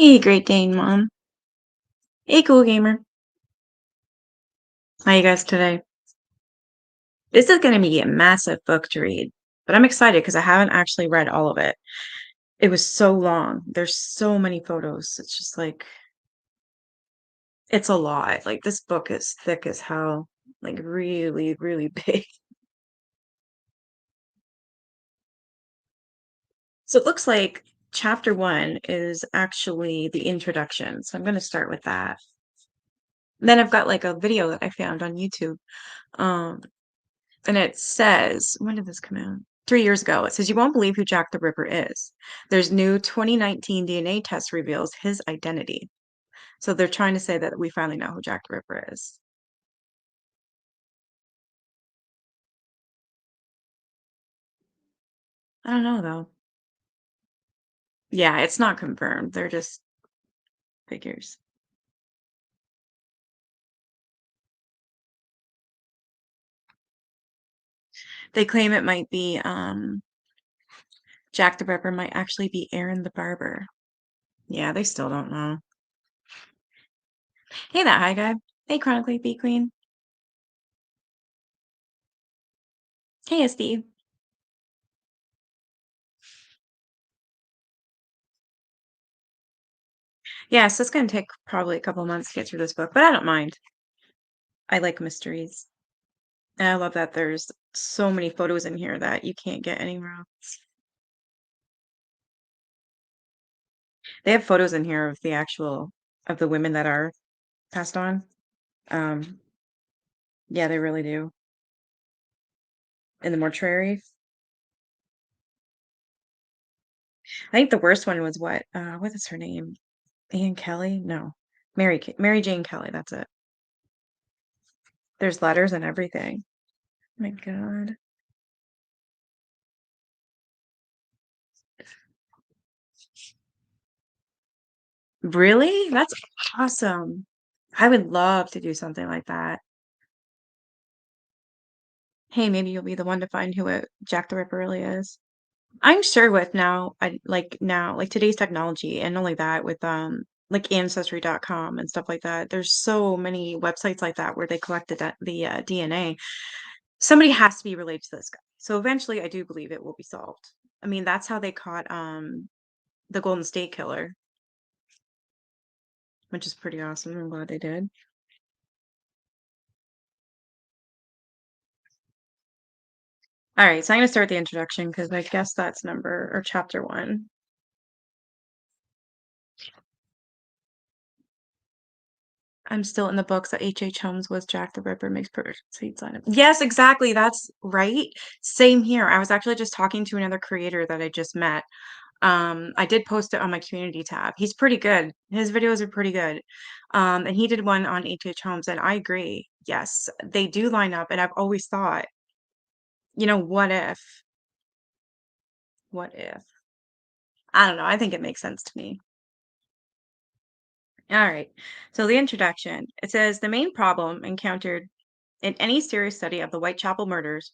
Hey, Great Dane Mom. Hey, Cool Gamer. How you guys today? This is going to be a massive book to read, but I'm excited because I haven't actually read all of it. It was so long. There's so many photos. It's just like, it's a lot. Like, this book is thick as hell. Like, really, really big. So it looks like chapter one is actually the introduction. So I'm going to start with that. Then I've got like a video that I found on YouTube. Um, And it says, when did this come out? 3 years ago. It says, "You won't believe who Jack the Ripper is. There's new 2019 DNA test reveals his identity." So they're trying to say that we finally know who Jack the Ripper is. I don't know though. Yeah, it's not confirmed. They're just figures. They claim it might be Jack the Ripper might actually be Aaron the Barber. Yeah, they still don't know. Hey that hi guy. Hey Chronically Be Queen. Hey Steve. Yeah, so it's gonna take probably a couple months to get through this book, but I don't mind. I like mysteries. And I love that there's so many photos in here that you can't get anywhere else. They have photos in here of the actual of the women that are passed on. Um, yeah, they really do. In the mortuary. I think the worst one was what is her name? Anne Kelly? No. Mary Jane Kelly, that's it. There's letters and everything. Oh my God. Really? That's awesome. I would love to do something like that. Hey, maybe you'll be the one to find who Jack the Ripper really is. I'm sure with now, like today's technology and only that with like ancestry.com and stuff like that. There's so many websites like that where they collect the DNA. Somebody has to be related to this guy. So eventually I do believe it will be solved. I mean, that's how they caught the Golden State Killer, which is pretty awesome. I'm glad they did. All right, so I'm gonna start the introduction because I guess that's number or chapter one. I'm still in the books that H.H. Holmes was Jack the Ripper makes perfect sense on it. Yes, exactly. That's right. Same here. I was actually just talking to another creator that I just met. I did post it on my community tab. He's pretty good. His videos are pretty good. And he did one on H.H. Holmes, and I agree. Yes, they do line up. And I've always thought, what if? What if? I don't know. I think it makes sense to me. All right. So the introduction, it says the main problem encountered in any serious study of the Whitechapel murders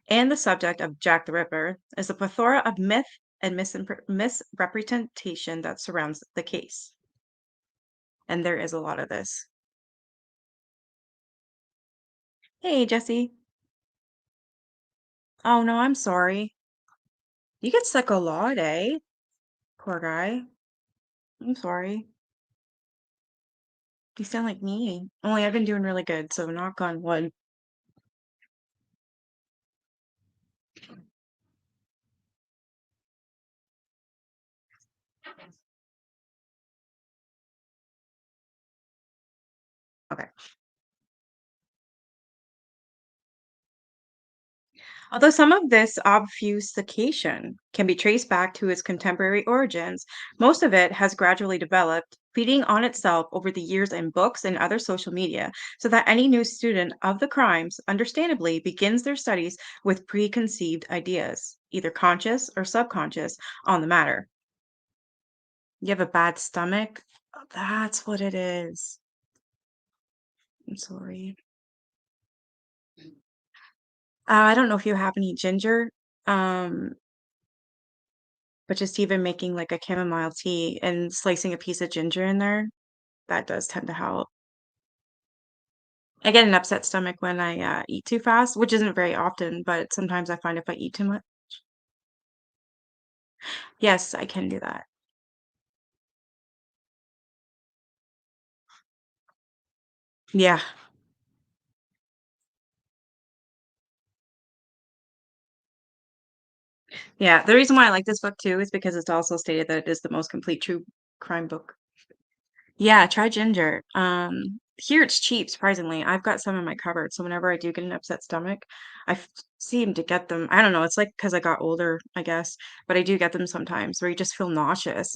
and the subject of Jack the Ripper is a plethora of myth and misrepresentation that surrounds the case. And there is a lot of this. Hey, Jesse. Oh, no, I'm sorry. You get sick a lot, eh? Poor guy. I'm sorry. You sound like me. Only I've been doing really good, so knock on wood. Okay. Although some of this obfuscation can be traced back to its contemporary origins, most of it has gradually developed, feeding on itself over the years in books and other social media, so that any new student of the crimes, understandably, begins their studies with preconceived ideas, either conscious or subconscious, on the matter. You have a bad stomach? Oh, that's what it is. I'm sorry. I don't know if you have any ginger, um, but just even making like a chamomile tea and slicing a piece of ginger in there, that does tend to help. I get an upset stomach when I eat too fast, which isn't very often, but sometimes I find if I eat too much. Yes, I can do that. Yeah. Yeah. The reason why I like this book too is because it's also stated that it is the most complete true crime book. Yeah, try ginger. Here it's cheap, surprisingly. I've got some in my cupboard, so whenever I do get an upset stomach, seem to get them. I don't know, it's like because I got older, I guess, but I do get them sometimes where you just feel nauseous.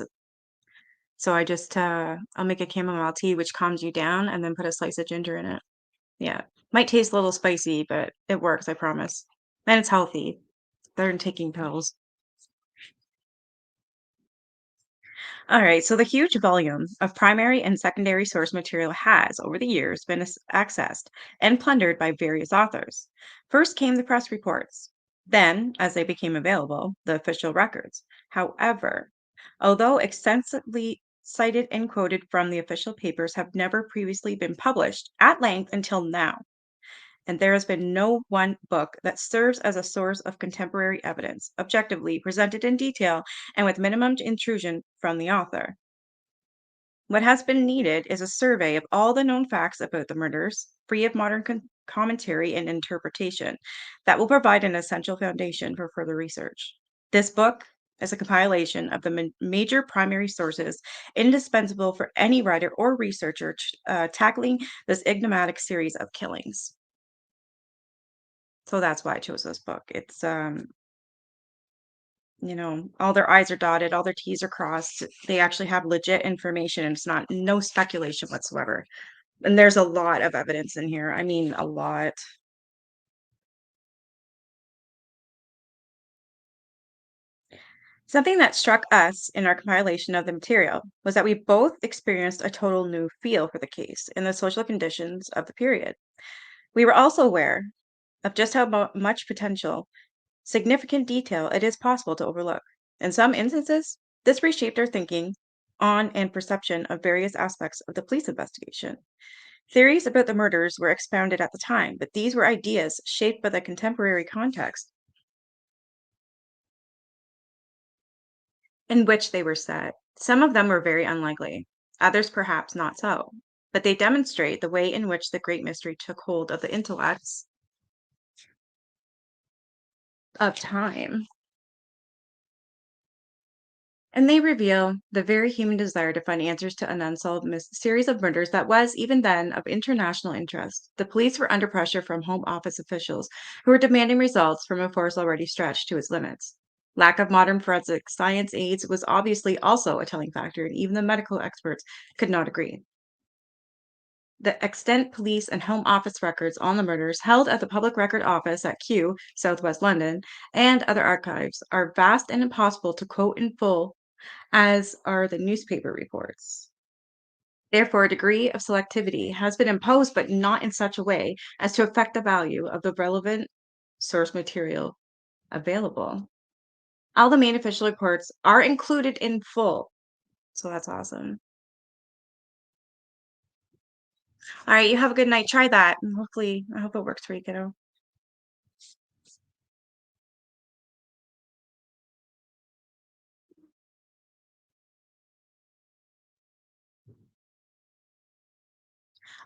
So I'll make a chamomile tea, which calms you down, and then put a slice of ginger in it. Yeah. Might taste a little spicy, but it works, I promise. And it's healthy. Better than taking pills. All right, so the huge volume of primary and secondary source material has, over the years, been accessed and plundered by various authors. First came the press reports, then, as they became available, the official records. However, although extensively cited and quoted from the official papers have never previously been published at length until now, and there has been no one book that serves as a source of contemporary evidence, objectively presented in detail and with minimum intrusion from the author. What has been needed is a survey of all the known facts about the murders, free of modern commentary and interpretation, that will provide an essential foundation for further research. This book is a compilation of the major primary sources indispensable for any writer or researcher tackling this enigmatic series of killings. So that's why I chose this book. All their I's are dotted, all their T's are crossed. They actually have legit information, and it's not no speculation whatsoever. And there's a lot of evidence in here. I mean, a lot. Something that struck us in our compilation of the material was that we both experienced a total new feel for the case and the social conditions of the period. We were also aware of just how much potential significant detail it is possible to overlook. In some instances, this reshaped our thinking on and perception of various aspects of the police investigation. Theories about the murders were expounded at the time, but these were ideas shaped by the contemporary context in which they were set. Some of them were very unlikely, others perhaps not so, but they demonstrate the way in which the great mystery took hold of the intellects of time. And they reveal the very human desire to find answers to an unsolved series of murders that was, even then, of international interest. The police were under pressure from Home Office officials who were demanding results from a force already stretched to its limits. Lack of modern forensic science aids was obviously also a telling factor, and even the medical experts could not agree. The extant police and Home Office records on the murders held at the Public Record Office at Kew, Southwest London, and other archives are vast and impossible to quote in full, as are the newspaper reports. Therefore, a degree of selectivity has been imposed, but not in such a way as to affect the value of the relevant source material available. All the main official reports are included in full. So that's awesome. All right, you have a good night. Try that. And hopefully, I hope it works for you, kiddo.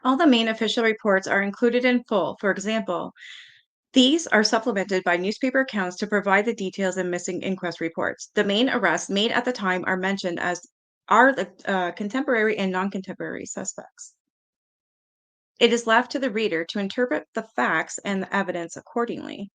All the main official reports are included in full. For example, these are supplemented by newspaper accounts to provide the details in missing inquest reports. The main arrests made at the time are mentioned as are the contemporary and non-contemporary suspects. It is left to the reader to interpret the facts and the evidence accordingly.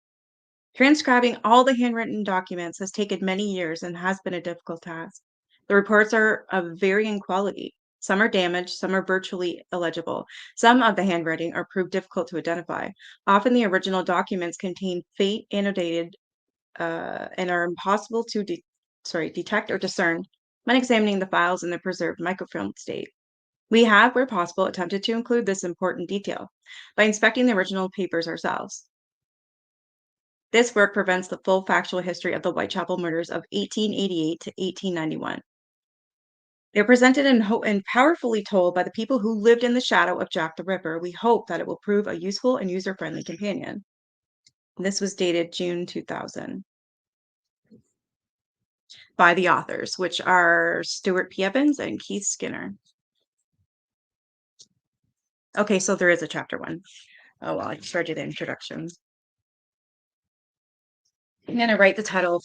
Transcribing all the handwritten documents has taken many years and has been a difficult task. The reports are of varying quality. Some are damaged, some are virtually illegible. Some of the handwriting are proved difficult to identify. Often the original documents contain faint annotated and are impossible to detect or discern when examining the files in the preserved microfilm state. We have, where possible, attempted to include this important detail by inspecting the original papers ourselves. This work presents the full factual history of the Whitechapel murders of 1888 to 1891. They're presented and powerfully told by the people who lived in the shadow of Jack the Ripper. We hope that it will prove a useful and user-friendly companion. This was dated June 2000 by the authors, which are Stuart P. Evans and Keith Skinner. Okay, so there is a chapter one. Oh, well, I just read you the introduction. I'm going to write the title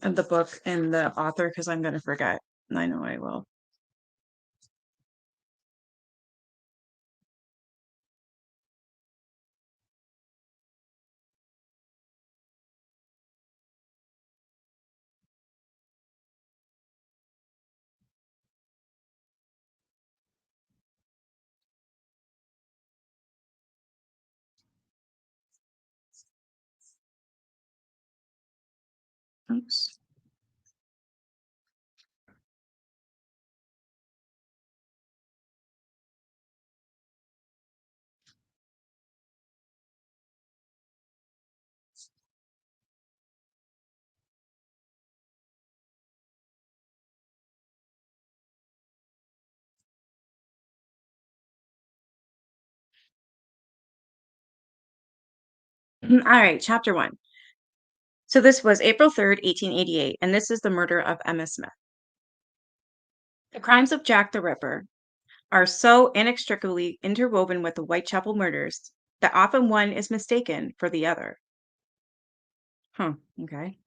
of the book and the author because I'm going to forget. I know I will. Oops. All right, chapter one. So this was April 3rd, 1888, and this is the murder of Emma Smith. The crimes of Jack the Ripper are so inextricably interwoven with the Whitechapel murders that often one is mistaken for the other. Okay.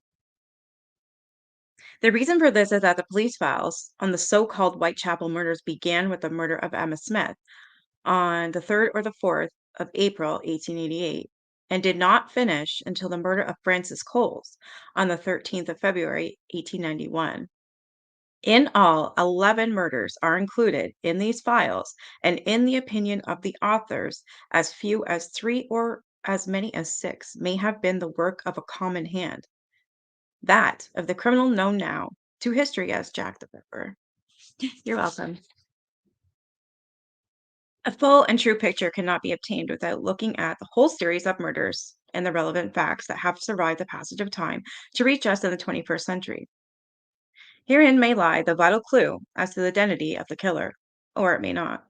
The reason for this is that the police files on the so-called Whitechapel murders began with the murder of Emma Smith on the 3rd or the 4th of April, 1888, and did not finish until the murder of Frances Coles on the 13th of February, 1891. In all, 11 murders are included in these files, and in the opinion of the authors, as few as 3 or as many as 6 may have been the work of a common hand, that of the criminal known now to history as Jack the Ripper. You're welcome. A full and true picture cannot be obtained without looking at the whole series of murders and the relevant facts that have survived the passage of time to reach us in the 21st century. Herein may lie the vital clue as to the identity of the killer, or it may not.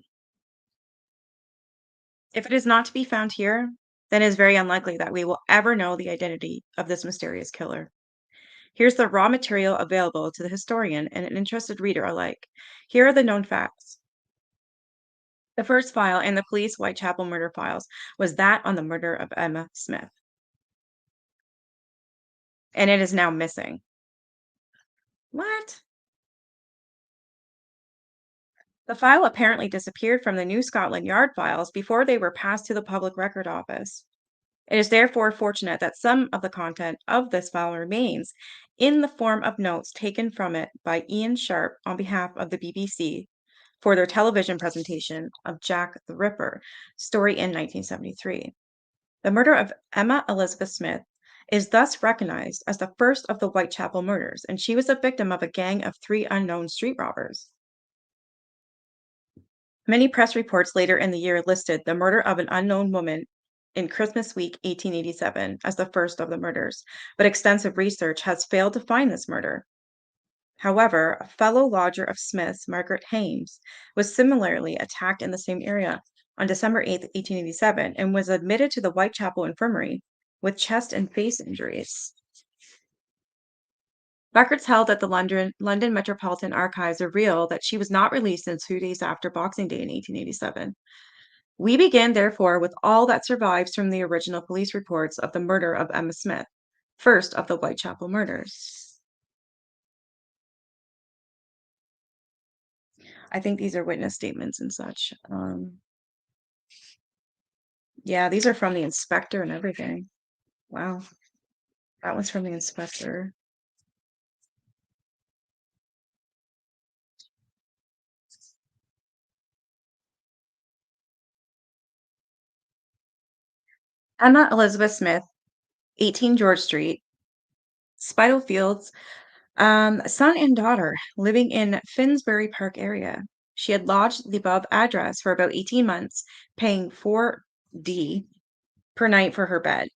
If it is not to be found here, then it is very unlikely that we will ever know the identity of this mysterious killer. Here's the raw material available to the historian and an interested reader alike. Here are the known facts. The first file in the police Whitechapel murder files was that on the murder of Emma Smith, and it is now missing. What? The file apparently disappeared from the New Scotland Yard files before they were passed to the Public Record Office. It is therefore fortunate that some of the content of this file remains in the form of notes taken from it by Ian Sharp on behalf of the BBC for their television presentation of Jack the Ripper story in 1973. The murder of Emma Elizabeth Smith is thus recognized as the first of the Whitechapel murders, and she was the victim of a gang of 3 unknown street robbers. Many press reports later in the year listed the murder of an unknown woman in Christmas week 1887 as the first of the murders, but extensive research has failed to find this murder. However, a fellow lodger of Smith's, Margaret Hames, was similarly attacked in the same area on December 8th, 1887, and was admitted to the Whitechapel Infirmary with chest and face injuries. Records held at the London Metropolitan Archives reveal that she was not released until 2 days after Boxing Day in 1887. We begin, therefore, with all that survives from the original police reports of the murder of Emma Smith, first of the Whitechapel murders. I think these are witness statements and such. Yeah, these are from the inspector and everything. Wow. That one's from the inspector. Emma Elizabeth Smith, 18 George Street, Spitalfields, son and daughter living in Finsbury Park area. She had lodged the above address for about 18 months, paying 4d per night for her bed.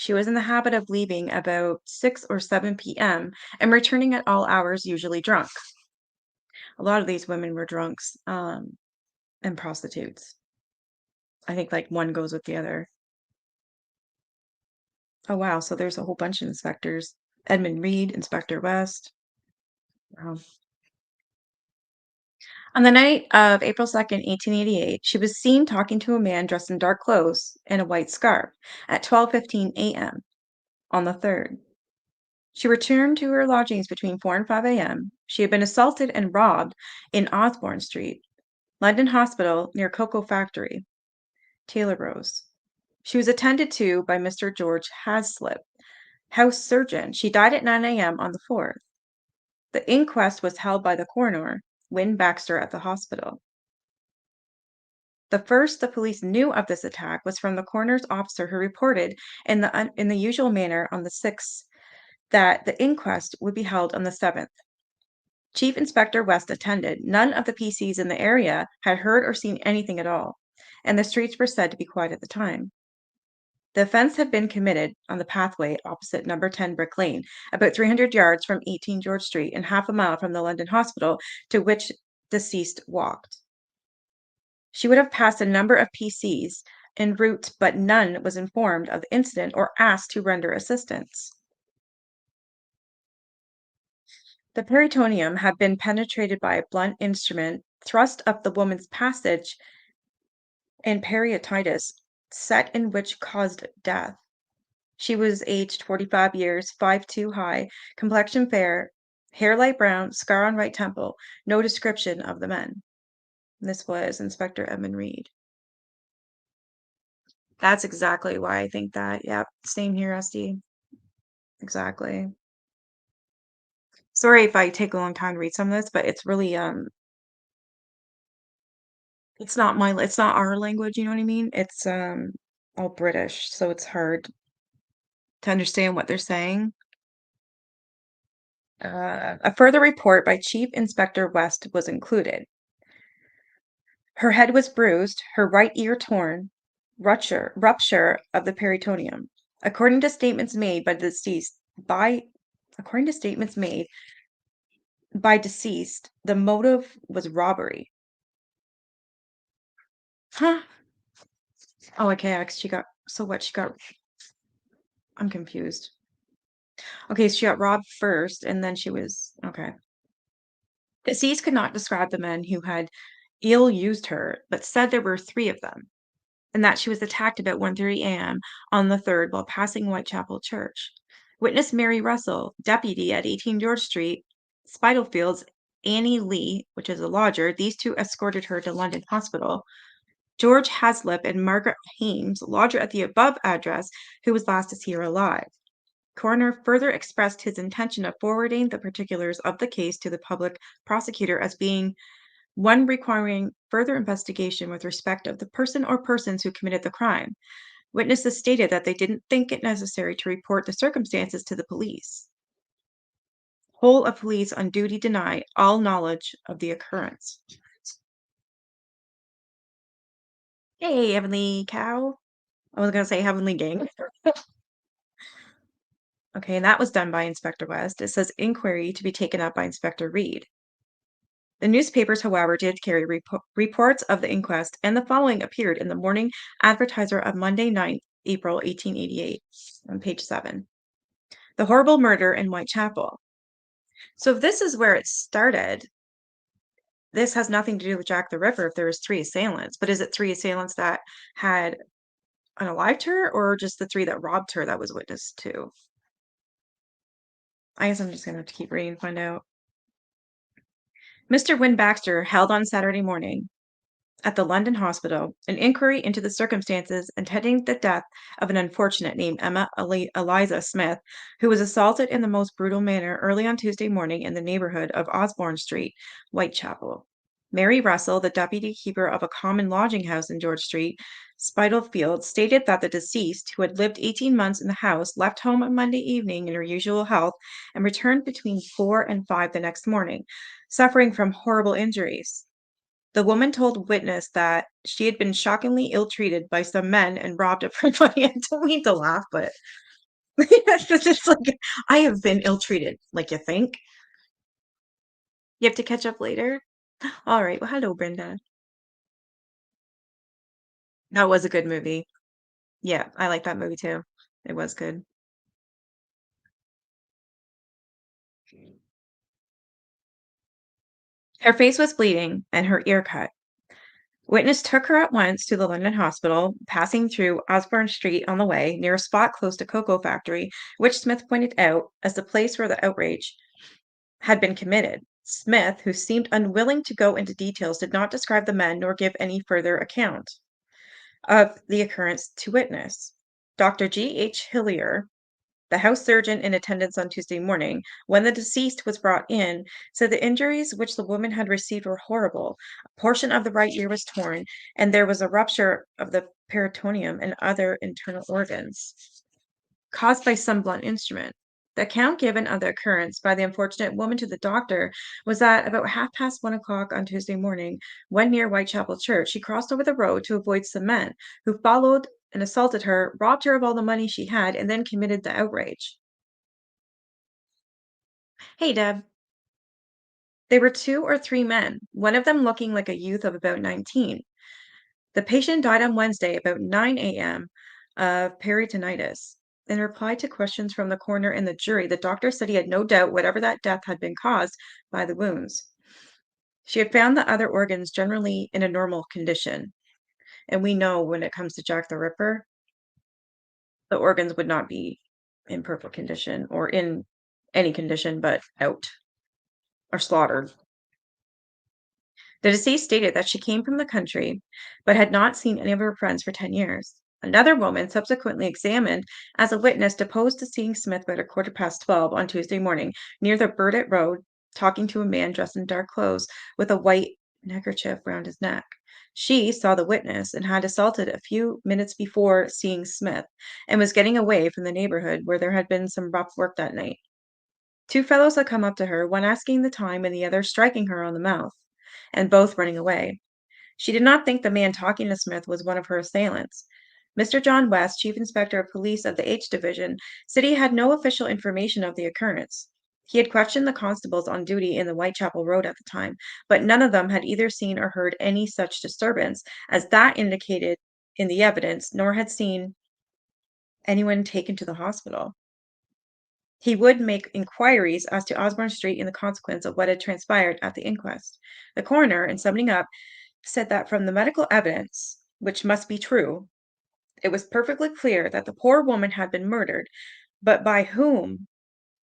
She was in the habit of leaving about 6 or 7 p.m. and returning at all hours, usually drunk. A lot of these women were drunks, and prostitutes. I think, like, one goes with the other. Oh, wow, so there's a whole bunch of inspectors. Edmund Reed, Inspector West. Wow. On the night of April 2nd, 1888, she was seen talking to a man dressed in dark clothes and a white scarf at 12:15 a.m. on the 3rd. She returned to her lodgings between 4 and 5 a.m. She had been assaulted and robbed in Osborne Street, London Hospital near Cocoa Factory, Taylor Rose. She was attended to by Mr. George Haslip, house surgeon. She died at 9 a.m. on the 4th. The inquest was held by the coroner, Win Baxter, at the hospital. The first the police knew of this attack was from the coroner's officer who reported in the usual manner on the 6th that the inquest would be held on the 7th. Chief Inspector West attended. None of the PCs in the area had heard or seen anything at all, and the streets were said to be quiet at the time. The offense had been committed on the pathway opposite number 10 Brick Lane, about 300 yards from 18 George Street and half a mile from the London hospital to which deceased walked. She would have passed a number of PCs en route, but none was informed of the incident or asked to render assistance. The peritoneum had been penetrated by a blunt instrument thrust up the woman's passage and peritonitis set in which caused death. She was aged 45 years, 5'2" high, complexion fair, hair light brown, scar on right temple. No description of the men. This was Inspector Edmund Reed. That's exactly why I think that. Yep, same here, SD. Exactly. Sorry if I take a long time to read some of this, but it's really it's not our language, you know what I mean? It's all British, so it's hard to understand what they're saying. A further report by Chief Inspector West was included. Her head was bruised, her right ear torn, rupture of the peritoneum. According to statements made by according to statements made by deceased, the motive was robbery. Huh? Oh, okay, she got so what? I'm confused. Okay, so she got robbed first, and then she was okay. Deceased could not describe the men who had ill-used her, but said there were 3 of them, and that she was attacked about 1:30 a.m. on the 3rd while passing Whitechapel Church. Witness Mary Russell, deputy at 18 George Street, Spitalfields, Annie Lee, which is a lodger, these 2 escorted her to London Hospital. George Haslip and Margaret Hames, lodger at the above address, who was last to see her alive. Coroner further expressed his intention of forwarding the particulars of the case to the public prosecutor as being one requiring further investigation with respect of the person or persons who committed the crime. Witnesses stated that they didn't think it necessary to report the circumstances to the police. Whole of police on duty deny all knowledge of the occurrence. Hey, Heavenly Cow. I was gonna say Heavenly Gang. Okay, and that was done by Inspector West. It says inquiry to be taken up by Inspector Reed. The newspapers, however, did carry reports of the inquest, and the following appeared in the Morning Advertiser of Monday 9th April 1888 on page 7. The horrible murder in Whitechapel. So if this is where it started, this has nothing to do with Jack the Ripper if there was 3 assailants, but is it 3 assailants that had unalived her or just the 3 that robbed her that was witness to? I guess I'm just gonna have to keep reading and find out. Mr. Win Baxter held on Saturday morning at the London Hospital an inquiry into the circumstances attending the death of an unfortunate named Emma Eliza Smith, who was assaulted in the most brutal manner early on Tuesday morning in the neighborhood of Osborne Street, Whitechapel. Mary Russell, the deputy keeper of a common lodging house in George Street, Spitalfields, stated that the deceased, who had lived 18 months in the house, left home on Monday evening in her usual health and returned between 4 and 5 the next morning, suffering from horrible injuries. The woman told witness that she had been shockingly ill-treated by some men and robbed of her money. I don't mean to laugh, but It's just like, I have been ill-treated, like, you think? You have to catch up later? Alright, well, hello, Brenda. That was a good movie. Yeah, I like that movie too. It was good. Her face was bleeding and her ear cut. Witness took her at once to the London hospital, passing through Osborne Street on the way, near a spot close to Cocoa Factory, which Smith pointed out as the place where the outrage had been committed. Smith, who seemed unwilling to go into details, did not describe the men nor give any further account of the occurrence to witness. Dr. G. H. Hillier, the house surgeon in attendance on Tuesday morning, when the deceased was brought in, said the injuries which the woman had received were horrible. A portion of the right ear was torn, and there was a rupture of the peritoneum and other internal organs, caused by some blunt instrument. The account given of the occurrence by the unfortunate woman to the doctor was that about 1:30 on Tuesday morning, when near Whitechapel Church, she crossed over the road to avoid some men who followed and assaulted her, robbed her of all the money she had, and then committed the outrage. Hey, Deb. They were two or three men, one of them looking like a youth of about 19. The patient died on Wednesday about 9 a.m. of peritonitis. In reply to questions from the coroner and the jury, the doctor said he had no doubt whatever that death had been caused by the wounds. She had found the other organs generally in a normal condition. And we know when it comes to Jack the Ripper, the organs would not be in perfect condition or in any condition but out or slaughtered. The deceased stated that she came from the country, but had not seen any of her friends for 10 years. Another woman, subsequently examined as a witness, deposed to seeing Smith about 12:15 on Tuesday morning near the Burdett Road, talking to a man dressed in dark clothes with a white neckerchief round his neck. She saw the witness and had assaulted a few minutes before seeing Smith and was getting away from the neighborhood where there had been some rough work that night. Two fellows had come up to her, one asking the time and the other striking her on the mouth, and both running away. She did not think the man talking to Smith was one of her assailants. Mr. John West, Chief Inspector of Police of the H Division, said he had no official information of the occurrence. He had questioned the constables on duty in the Whitechapel Road at the time, but none of them had either seen or heard any such disturbance as that indicated in the evidence, nor had seen anyone taken to the hospital. He would make inquiries as to Osborne Street in the consequence of what had transpired at the inquest. The coroner, in summing up, said that from the medical evidence, which must be true, it was perfectly clear that the poor woman had been murdered, but by whom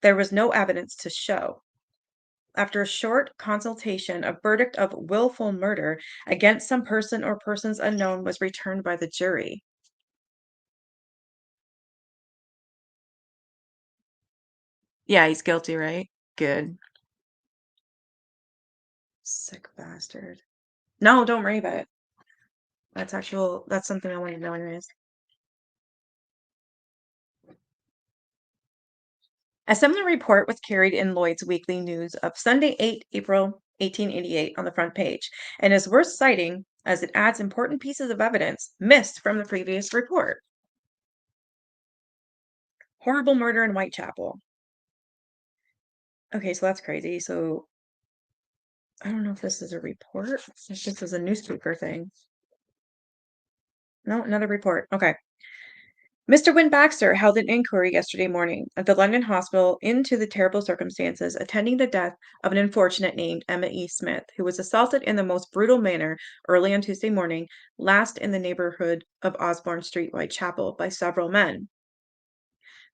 there was no evidence to show. After a short consultation, a verdict of willful murder against some person or persons unknown was returned by the jury. Yeah, he's guilty, right? Good. Sick bastard. No, don't worry about it. That's something I wanted to know anyways. A similar report was carried in Lloyd's Weekly News of Sunday, 8 April 1888 on the front page, and is worth citing as it adds important pieces of evidence missed from the previous report. Horrible murder in Whitechapel. Okay, so that's crazy. So I don't know if this is a report, if this is a newspaper thing. No, another report. Okay. Mr. Wynne Baxter held an inquiry yesterday morning at the London hospital into the terrible circumstances attending the death of an unfortunate named Emma E. Smith, who was assaulted in the most brutal manner early on Tuesday morning, last in the neighborhood of Osborne Street, Whitechapel, by several men.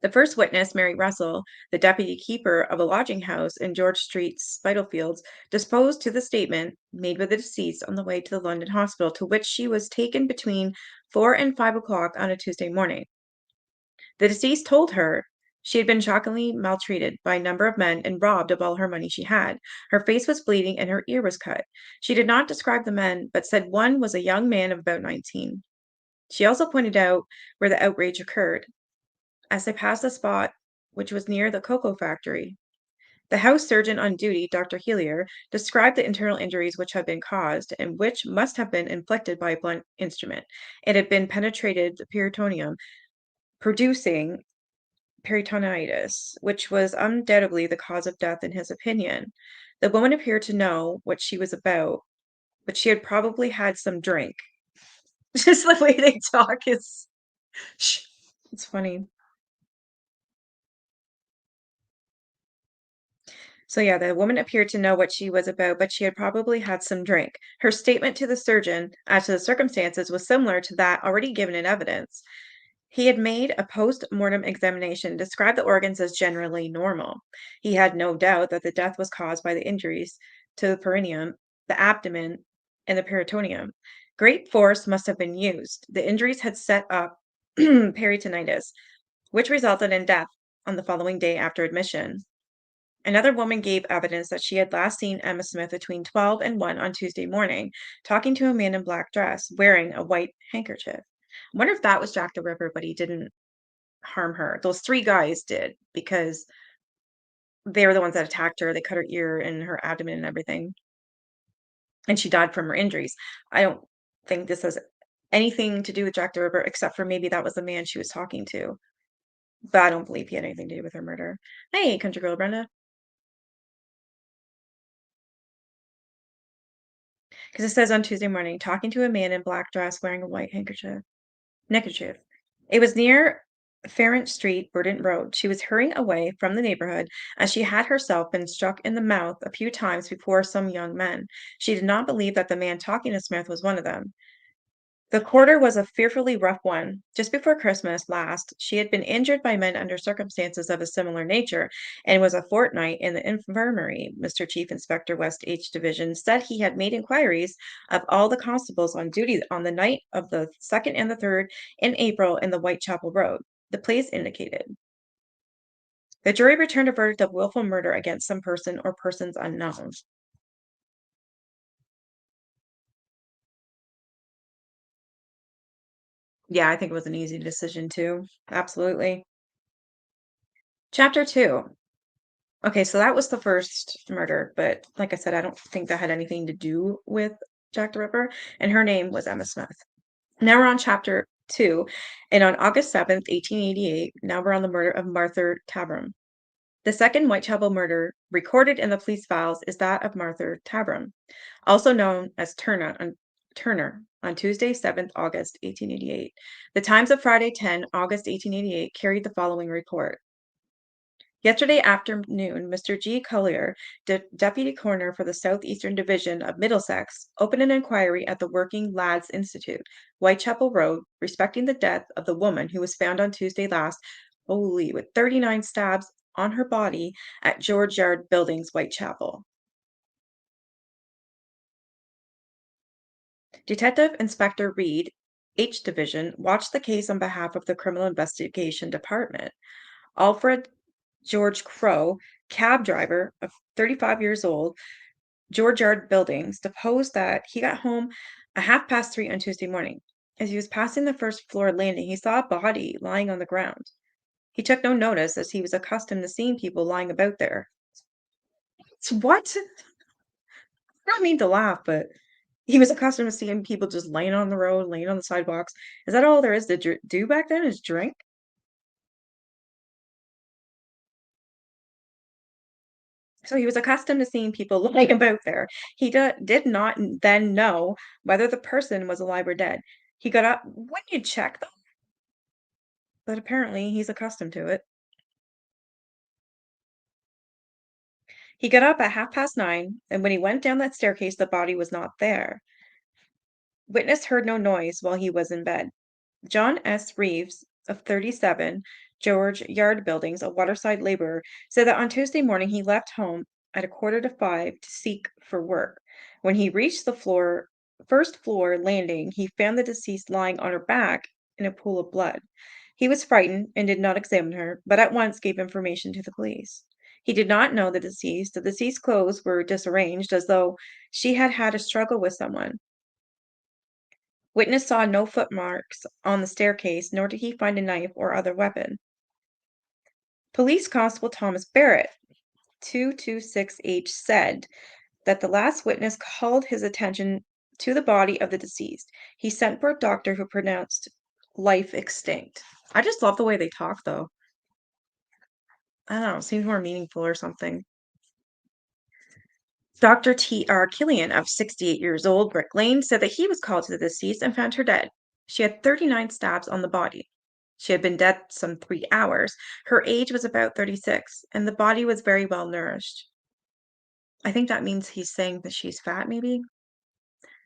The first witness, Mary Russell, the deputy keeper of a lodging house in George Street, Spitalfields, disposed to the statement made by the deceased on the way to the London hospital, to which she was taken between 4 and 5 o'clock on a Tuesday morning. The deceased told her she had been shockingly maltreated by a number of men and robbed of all her money she had. Her face was bleeding and her ear was cut. She did not describe the men, but said one was a young man of about 19. She also pointed out where the outrage occurred. As they passed the spot, which was near the cocoa factory, the house surgeon on duty, Dr. Hillier, described the internal injuries which had been caused and which must have been inflicted by a blunt instrument. It had been penetrated the peritoneum, producing peritonitis, which was undoubtedly the cause of death in his opinion. The woman appeared to know what she was about, but she had probably had some drink. Just the way they talk is it's funny. So yeah, the woman appeared to know what she was about, but she had probably had some drink. Her statement to the surgeon as to the circumstances was similar to that already given in evidence. He had made a post-mortem examination, described the organs as generally normal. He had no doubt that the death was caused by the injuries to the perineum, the abdomen, and the peritoneum. Great force must have been used. The injuries had set up peritonitis, which resulted in death on the following day after admission. Another woman gave evidence that she had last seen Emma Smith between 12 and 1 on Tuesday morning, talking to a man in black dress, wearing a white handkerchief. I wonder if that was Jack the Ripper, but he didn't harm her. Those 3 guys did because they were the ones that attacked her. They cut her ear and her abdomen and everything, and she died from her injuries. I don't think this has anything to do with Jack the Ripper, except for maybe that was the man she was talking to, but I don't believe he had anything to do with her murder. Hey, country girl Brenda. Because it says on Tuesday morning, talking to a man in black dress wearing a white neckerchief. It was near Farrant Street, Verdant Road. She was hurrying away from the neighborhood as she had herself been struck in the mouth a few times before some young men. She did not believe that the man talking to Smith was one of them. The quarter was a fearfully rough one. Just before Christmas last, she had been injured by men under circumstances of a similar nature, and was a fortnight in the infirmary. Mr. Chief Inspector West H Division said he had made inquiries of all the constables on duty on the night of the 2nd and the 3rd in April in the Whitechapel Road, the place indicated. The jury returned a verdict of willful murder against some person or persons unknown. Yeah, I think it was an easy decision too. Absolutely. Chapter 2. Okay, so that was the first murder, but like I said, I don't think that had anything to do with Jack the Ripper, and her name was Emma Smith. Now we're on chapter 2, and on August 7th, 1888, now we're on the murder of Martha Tabram. The second Whitechapel murder recorded in the police files is that of Martha Tabram, also known as Turner on Tuesday, 7th August 1888. The Times of Friday 10 August 1888 carried the following report. Yesterday afternoon, Mr. G. Collier, Deputy Coroner for the Southeastern Division of Middlesex, opened an inquiry at the Working Lads Institute, Whitechapel Road, respecting the death of the woman who was found on Tuesday last, holy, with 39 stabs on her body at George Yard Buildings, Whitechapel. Detective Inspector Reed, H Division, watched the case on behalf of the Criminal Investigation Department. Alfred George Crow, cab driver of 35 years old, George Yard Buildings, deposed that he got home at 3:30 on Tuesday morning. As he was passing the first floor landing, he saw a body lying on the ground. He took no notice as he was accustomed to seeing people lying about there. What? I don't mean to laugh, but he was accustomed to seeing people just laying on the road, laying on the sidewalks. Is that all there is to do back then is drink? So he was accustomed to seeing people lying about there. He did not then know whether the person was alive or dead. He got up. Wouldn't you check though? But apparently he's accustomed to it. He got up at 9:30, and when he went down that staircase, the body was not there. Witness heard no noise while he was in bed. John S. Reeves, of 37, George Yard Buildings, a waterside laborer, said that on Tuesday morning he left home at 4:45 to seek for work. When he reached the first floor landing, he found the deceased lying on her back in a pool of blood. He was frightened and did not examine her, but at once gave information to the police. He did not know the deceased. The deceased's clothes were disarranged as though she had had a struggle with someone. Witness saw no footmarks on the staircase, nor did he find a knife or other weapon. Police Constable Thomas Barrett, 226H, said that the last witness called his attention to the body of the deceased. He sent for a doctor who pronounced life extinct. I just love the way they talk, though. I don't know, seems more meaningful or something. Dr. T.R. Killian, of 68 years old, Brick Lane, said that he was called to the deceased and found her dead. She had 39 stabs on the body. She had been dead some 3 hours. Her age was about 36, and the body was very well nourished. I think that means he's saying that she's fat, maybe?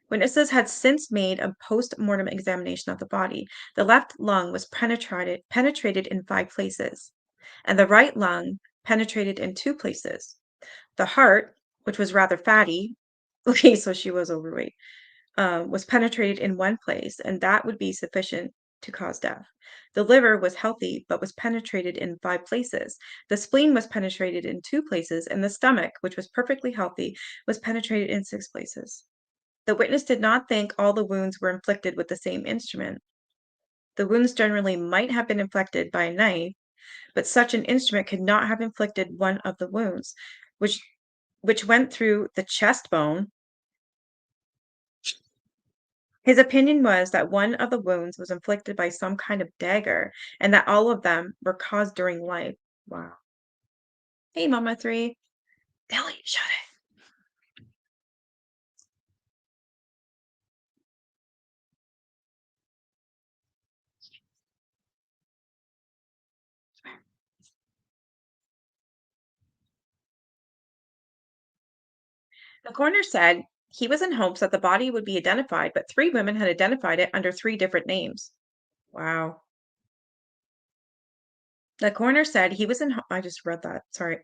Witnesses had since made a post-mortem examination of the body. The left lung was penetrated in 5 places, and the right lung penetrated in 2 places. The heart, which was rather fatty, okay, so she was overweight, was penetrated in 1 place, and that would be sufficient to cause death. The liver was healthy, but was penetrated in 5 places. The spleen was penetrated in 2 places, and the stomach, which was perfectly healthy, was penetrated in 6 places. The witness did not think all the wounds were inflicted with the same instrument. The wounds generally might have been inflicted by a knife, but such an instrument could not have inflicted one of the wounds, which went through the chest bone. His opinion was that one of the wounds was inflicted by some kind of dagger, and that all of them were caused during life. Wow. Hey, Mama 3. Ellie, shut it. The coroner said he was in hopes that the body would be identified, but 3 women had identified it under 3 different names. Wow. The coroner said he was in I just read that, sorry.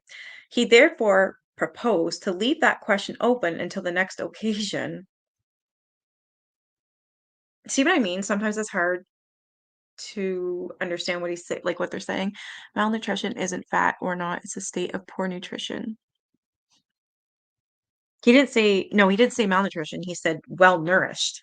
He therefore proposed to leave that question open until the next occasion. See what I mean? Sometimes it's hard to understand what like what they're saying. Malnutrition isn't fat or not, it's a state of poor nutrition. He didn't say no, he didn't say malnutrition, he said well nourished.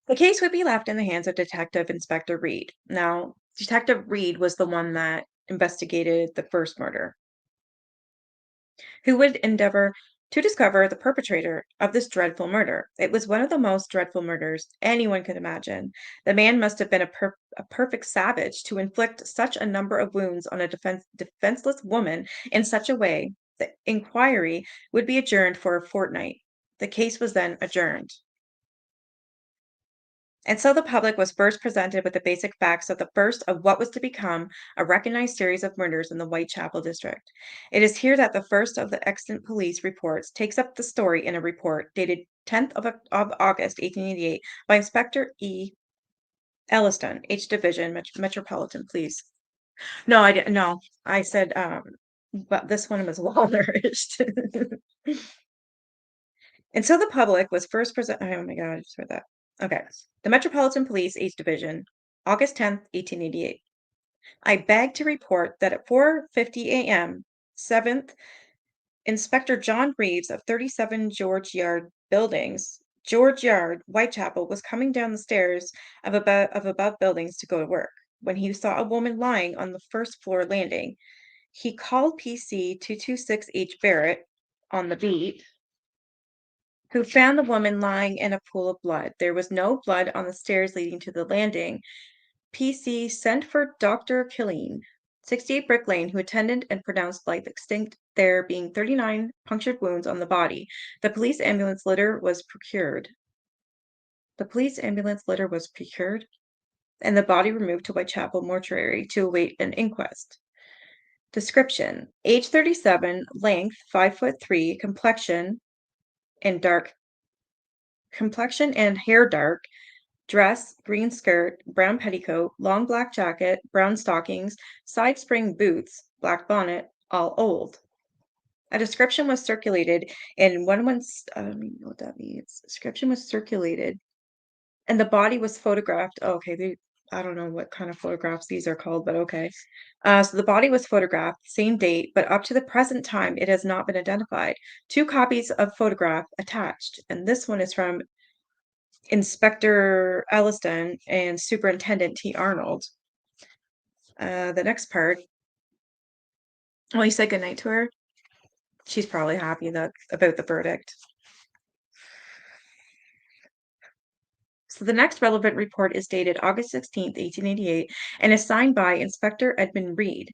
The case would be left in the hands of Detective Inspector Reed. Now, Detective Reed was the one that investigated the first murder, who would endeavor to discover the perpetrator of this dreadful murder. It was one of the most dreadful murders anyone could imagine. The man must have been a perfect savage to inflict such a number of wounds on a defenseless woman in such a way. The inquiry would be adjourned for a fortnight. The case was then adjourned. And so the public was first presented with the basic facts of the first of what was to become a recognized series of murders in the Whitechapel district. It is here that the first of the extant police reports takes up the story in a report dated 10th of August, 1888, by Inspector E. Elliston, H Division, Metropolitan Police. No, I didn't. No, I said, but this one was well nourished. And so the public was first present. Oh my God, I just read that. Okay. The Metropolitan Police, H Division, August 10th, 1888. I beg to report that at 4:50 a.m., 7th Inspector John Reeves of 37 George Yard Buildings, George Yard, Whitechapel, was coming down the stairs of above buildings to go to work when he saw a woman lying on the first floor landing. He called PC 226H Barrett on the beat, who found the woman lying in a pool of blood. There was no blood on the stairs leading to the landing. PC sent for Dr. Killeen, 68 Brick Lane, who attended and pronounced life extinct, there being 39 punctured wounds on the body. The police ambulance litter was procured. The police ambulance litter was procured, and the body removed to Whitechapel mortuary to await an inquest. Description: age 37, length 5'3", and complexion and hair dark, dress, green skirt, brown petticoat, long black jacket, brown stockings, side spring boots, black bonnet, all old. A description was circulated in I don't even know what that means. Description was circulated, and the body was photographed. Oh, okay, I don't know what kind of photographs these are called, but okay. So the body was photographed, same date, but up to the present time, it has not been identified. 2 copies of photograph attached, and this one is from Inspector Elliston and Superintendent T. Arnold. The next part, well, he said goodnight to her. She's probably happy that about the verdict. So the next relevant report is dated August 16th, 1888, and is signed by Inspector Edmund Reed,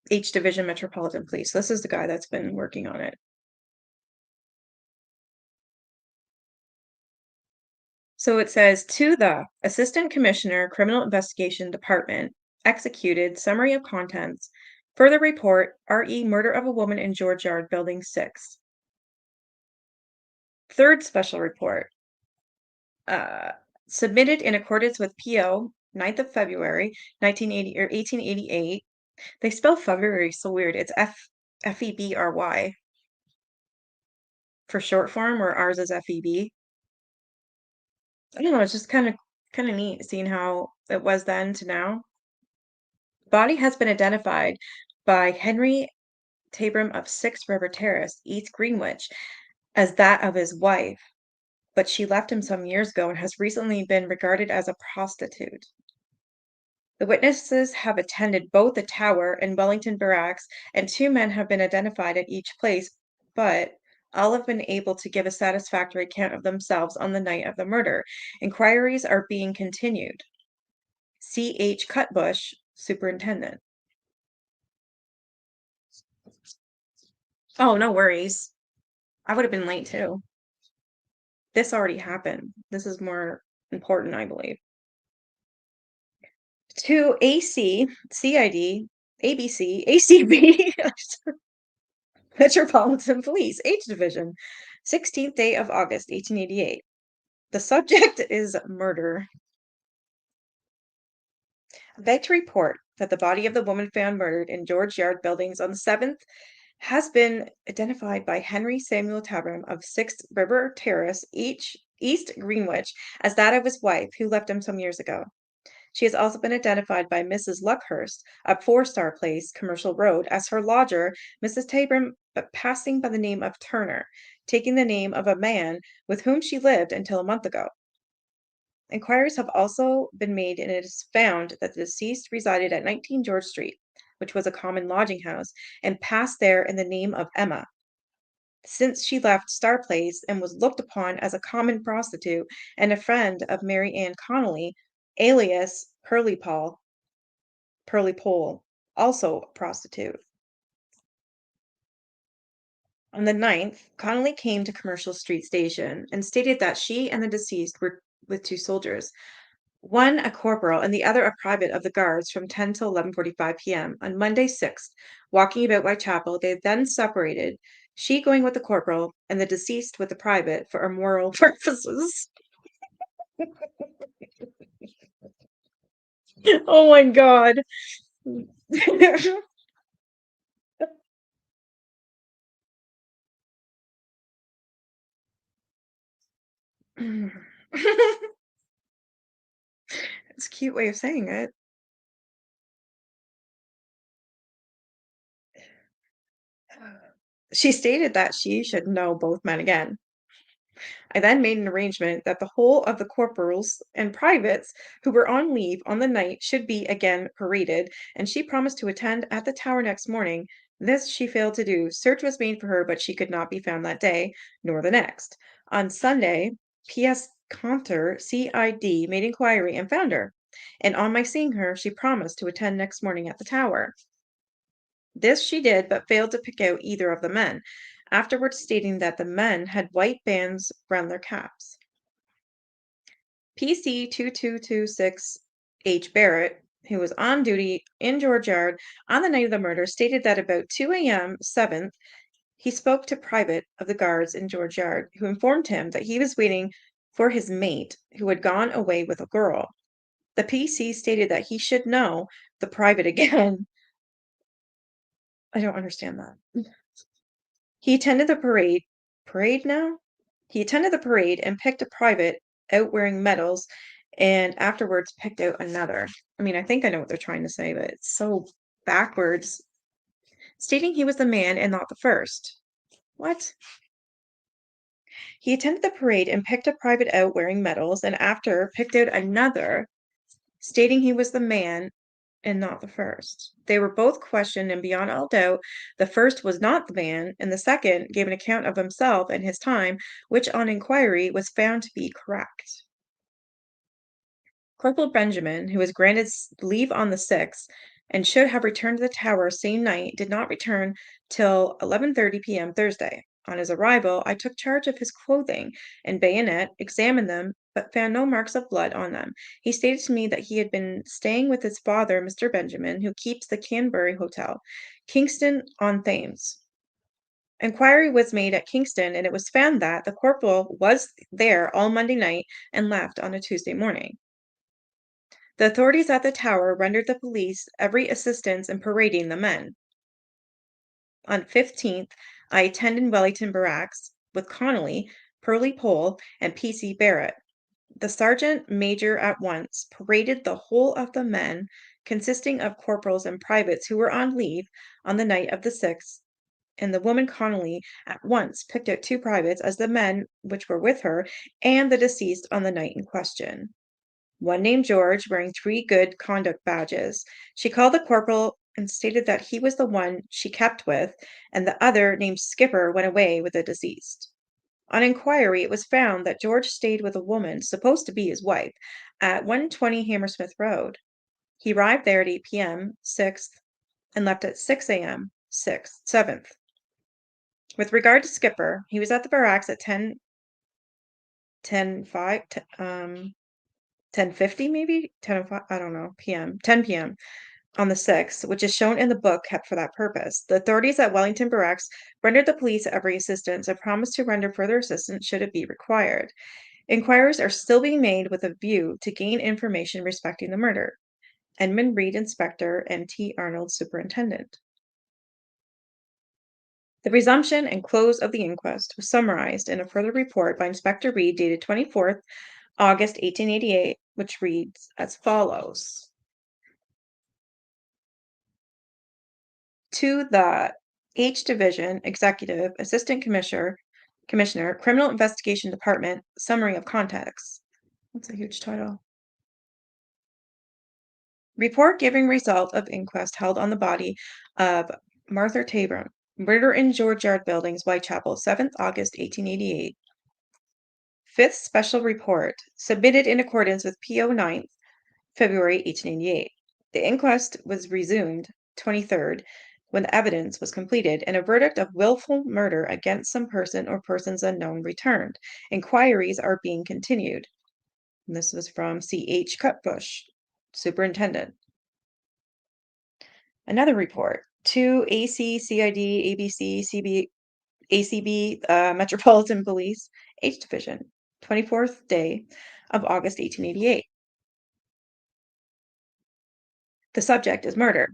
H Division Metropolitan Police. This is the guy that's been working on it. So it says, to the Assistant Commissioner, Criminal Investigation Department, executed summary of contents. Further report, RE murder of a woman in George Yard, Building 6. Third special report, uh, submitted in accordance with PO 9th of February 1980 or 1888. They spell February so weird. It's Febry for short form, where ours is Feb. I don't know, it's just kind of neat seeing how it was then to now. Body has been identified by Henry Tabram of Six River Terrace, East Greenwich, as that of his wife, but she left him some years ago and has recently been regarded as a prostitute. The witnesses have attended both the Tower and Wellington Barracks, and two men have been identified at each place, but all have been able to give a satisfactory account of themselves on the night of the murder. Inquiries are being continued. C.H. Cutbush, Superintendent. Oh, no worries. I would have been late too. This already happened. This is more important, I believe. To AC, CID, ABC, ACB, Metropolitan Police, H Division, 16th day of August, 1888. The subject is murder. I beg to report that the body of the woman found murdered in George Yard Buildings on the 7th has been identified by Henry Samuel Tabram of Six River Terrace, East Greenwich, as that of his wife, who left him some years ago. She has also been identified by Mrs. Luckhurst of Four Star Place, Commercial Road, as her lodger, Mrs. Tabram, but passing by the name of Turner, taking the name of a man with whom she lived until a month ago. Inquiries have also been made, and it is found that the deceased resided at 19 George Street, which was a common lodging house, and passed there in the name of Emma. Since she left Star Place and was looked upon as a common prostitute and a friend of Mary Ann Connolly, alias Pearly Pole, also a prostitute. On the 9th, Connolly came to Commercial Street Station and stated that she and the deceased were with two soldiers, one a corporal and the other a private of the guards, from 10 till 11:45 p.m. on Monday 6th, walking about Whitechapel. They then separated, she going with the corporal and the deceased with the private for immoral purposes. Oh my God. It's a cute way of saying it. She stated that she should know both men again. I then made an arrangement that the whole of the corporals and privates who were on leave on the night should be again paraded, and she promised to attend at the Tower next morning. This she failed to do. Search was made for her, but she could not be found that day, nor the next. On Sunday, P.S. Conter, CID, made inquiry and found her, and on my seeing her, she promised to attend next morning at the Tower. This she did, but failed to pick out either of the men, afterwards stating that the men had white bands round their caps. PC 2226 H. Barrett, who was on duty in George Yard on the night of the murder, stated that about 2 a.m. 7th, he spoke to private of the guards in George Yard, who informed him that he was waiting for his mate, who had gone away with a girl. The PC stated that he should know the private again. I don't understand that. He attended the parade now? He attended the parade and picked a private out wearing medals, and afterwards picked out another. I mean, I think I know what they're trying to say, but it's so backwards. Stating he was the man and not the first. What? He attended the parade and picked a private out wearing medals, and after picked out another, stating he was the man and not the first. They were both questioned, and beyond all doubt, the first was not the man, and the second gave an account of himself and his time, which on inquiry was found to be correct. Corporal Benjamin, who was granted leave on the 6th and should have returned to the tower same night, did not return till 11:30 p.m. Thursday. On his arrival, I took charge of his clothing and bayonet, examined them, but found no marks of blood on them. He stated to me that he had been staying with his father, Mr. Benjamin, who keeps the Canterbury Hotel, Kingston on Thames. Inquiry was made at Kingston, and it was found that the corporal was there all Monday night and left on a Tuesday morning. The authorities at the tower rendered the police every assistance in parading the men. On 15th, I attended Wellington Barracks with Connolly, Pearlie Pole, and P.C. Barrett. The sergeant major at once paraded the whole of the men, consisting of corporals and privates who were on leave on the night of the 6th, and the woman Connolly at once picked out two privates as the men which were with her and the deceased on the night in question. One named George, wearing three good conduct badges. She called the corporal and stated that he was the one she kept with, and the other, named Skipper, went away with the deceased. On inquiry, it was found that George stayed with a woman, supposed to be his wife, at 120 Hammersmith Road. He arrived there at 8 p.m., 6th, and left at 6 a.m., 6th, 7th. With regard to Skipper, he was at the barracks at 10:50 maybe? 10:05, I don't know, PM, 10 PM on the 6th, which is shown in the book kept for that purpose. The authorities at Wellington Barracks rendered the police every assistance and promised to render further assistance should it be required. Inquiries are still being made with a view to gain information respecting the murder. Edmund Reed, Inspector, and T. Arnold, Superintendent. The resumption and close of the inquest was summarized in a further report by Inspector Reed dated 24th August 1888, which reads as follows. To the H Division Executive Assistant Commissioner, Criminal Investigation Department, Summary of Contacts. That's a huge title. Report giving result of inquest held on the body of Martha Tabram, murder in George Yard Buildings, Whitechapel, 7th August 1888. Fifth Special Report, submitted in accordance with PO 9th February 1888. The inquest was resumed 23rd when the evidence was completed and a verdict of willful murder against some person or persons unknown returned. Inquiries are being continued. And this was from C.H. Cutbush, Superintendent. Another report to AC, CID, ABC, CB, ACB, Metropolitan Police, H Division, 24th day of August 1888. The subject is murder.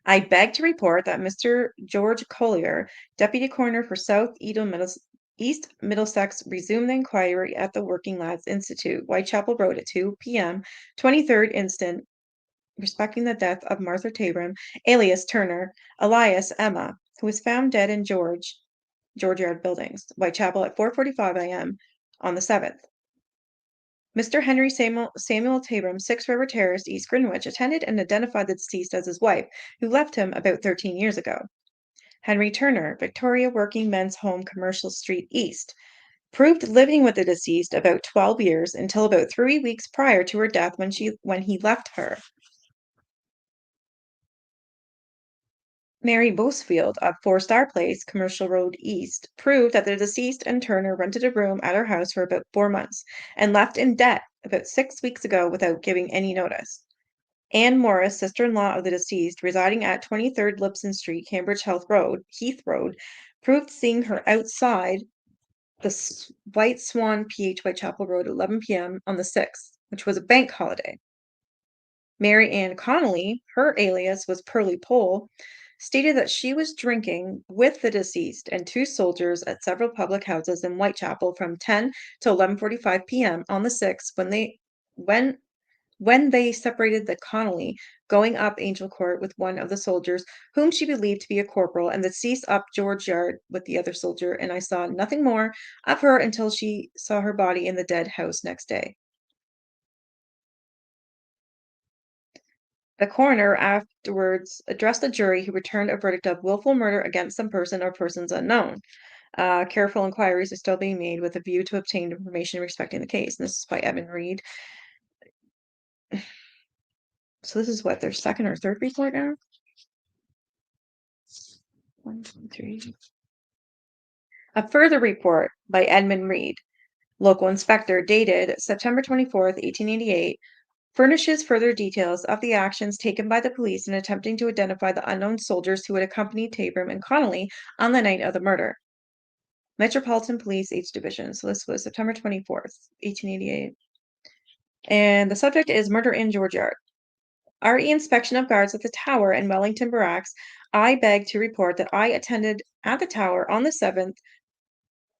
I beg to report that Mr. George Collier, Deputy Coroner for South East Middlesex, resumed the inquiry at the Working Lads Institute, Whitechapel Road at 2 p.m., 23rd instant, respecting the death of Martha Tabram, alias Turner, alias Emma, who was found dead in George Yard Buildings, Whitechapel at 4:45 a.m. on the 7th. Mr. Henry Samuel Tabram, 6 River Terrace, East Greenwich, attended and identified the deceased as his wife, who left him about 13 years ago. Henry Turner, Victoria Working Men's Home, Commercial Street East, proved living with the deceased about 12 years until about 3 weeks prior to her death when he left her. Mary Bosefield of 4 Star Place, Commercial Road East, proved that the deceased and Turner rented a room at her house for about 4 months and left in debt about 6 weeks ago without giving any notice. Anne Morris, sister-in-law of the deceased, residing at 23rd Lipson Street, Cambridge Heath Road, proved seeing her outside the White Swan PH Whitechapel Road at 11 p.m. on the 6th, which was a bank holiday. Mary Ann Connolly, her alias was Pearlie Pole, stated that she was drinking with the deceased and two soldiers at several public houses in Whitechapel from 10 to 11:45 p.m. on the 6th when they separated the Connolly going up Angel Court with one of the soldiers whom she believed to be a corporal and the deceased up George Yard with the other soldier, and I saw nothing more of her until she saw her body in the dead house next day. The coroner afterwards addressed the jury, who returned a verdict of willful murder against some person or persons unknown. Careful inquiries are still being made with a view to obtain information respecting the case. And this is by Edmund Reed. So this is what, their second or third report now? One, two, three. A further report by Edmund Reed, local inspector, dated September 24th, 1888, furnishes further details of the actions taken by the police in attempting to identify the unknown soldiers who had accompanied Tabram and Connolly on the night of the murder. Metropolitan Police H Division. So this was September 24th, 1888. And the subject is murder in George Yard. RE inspection of guards at the Tower and Wellington Barracks. I beg to report that I attended at the Tower on the 7th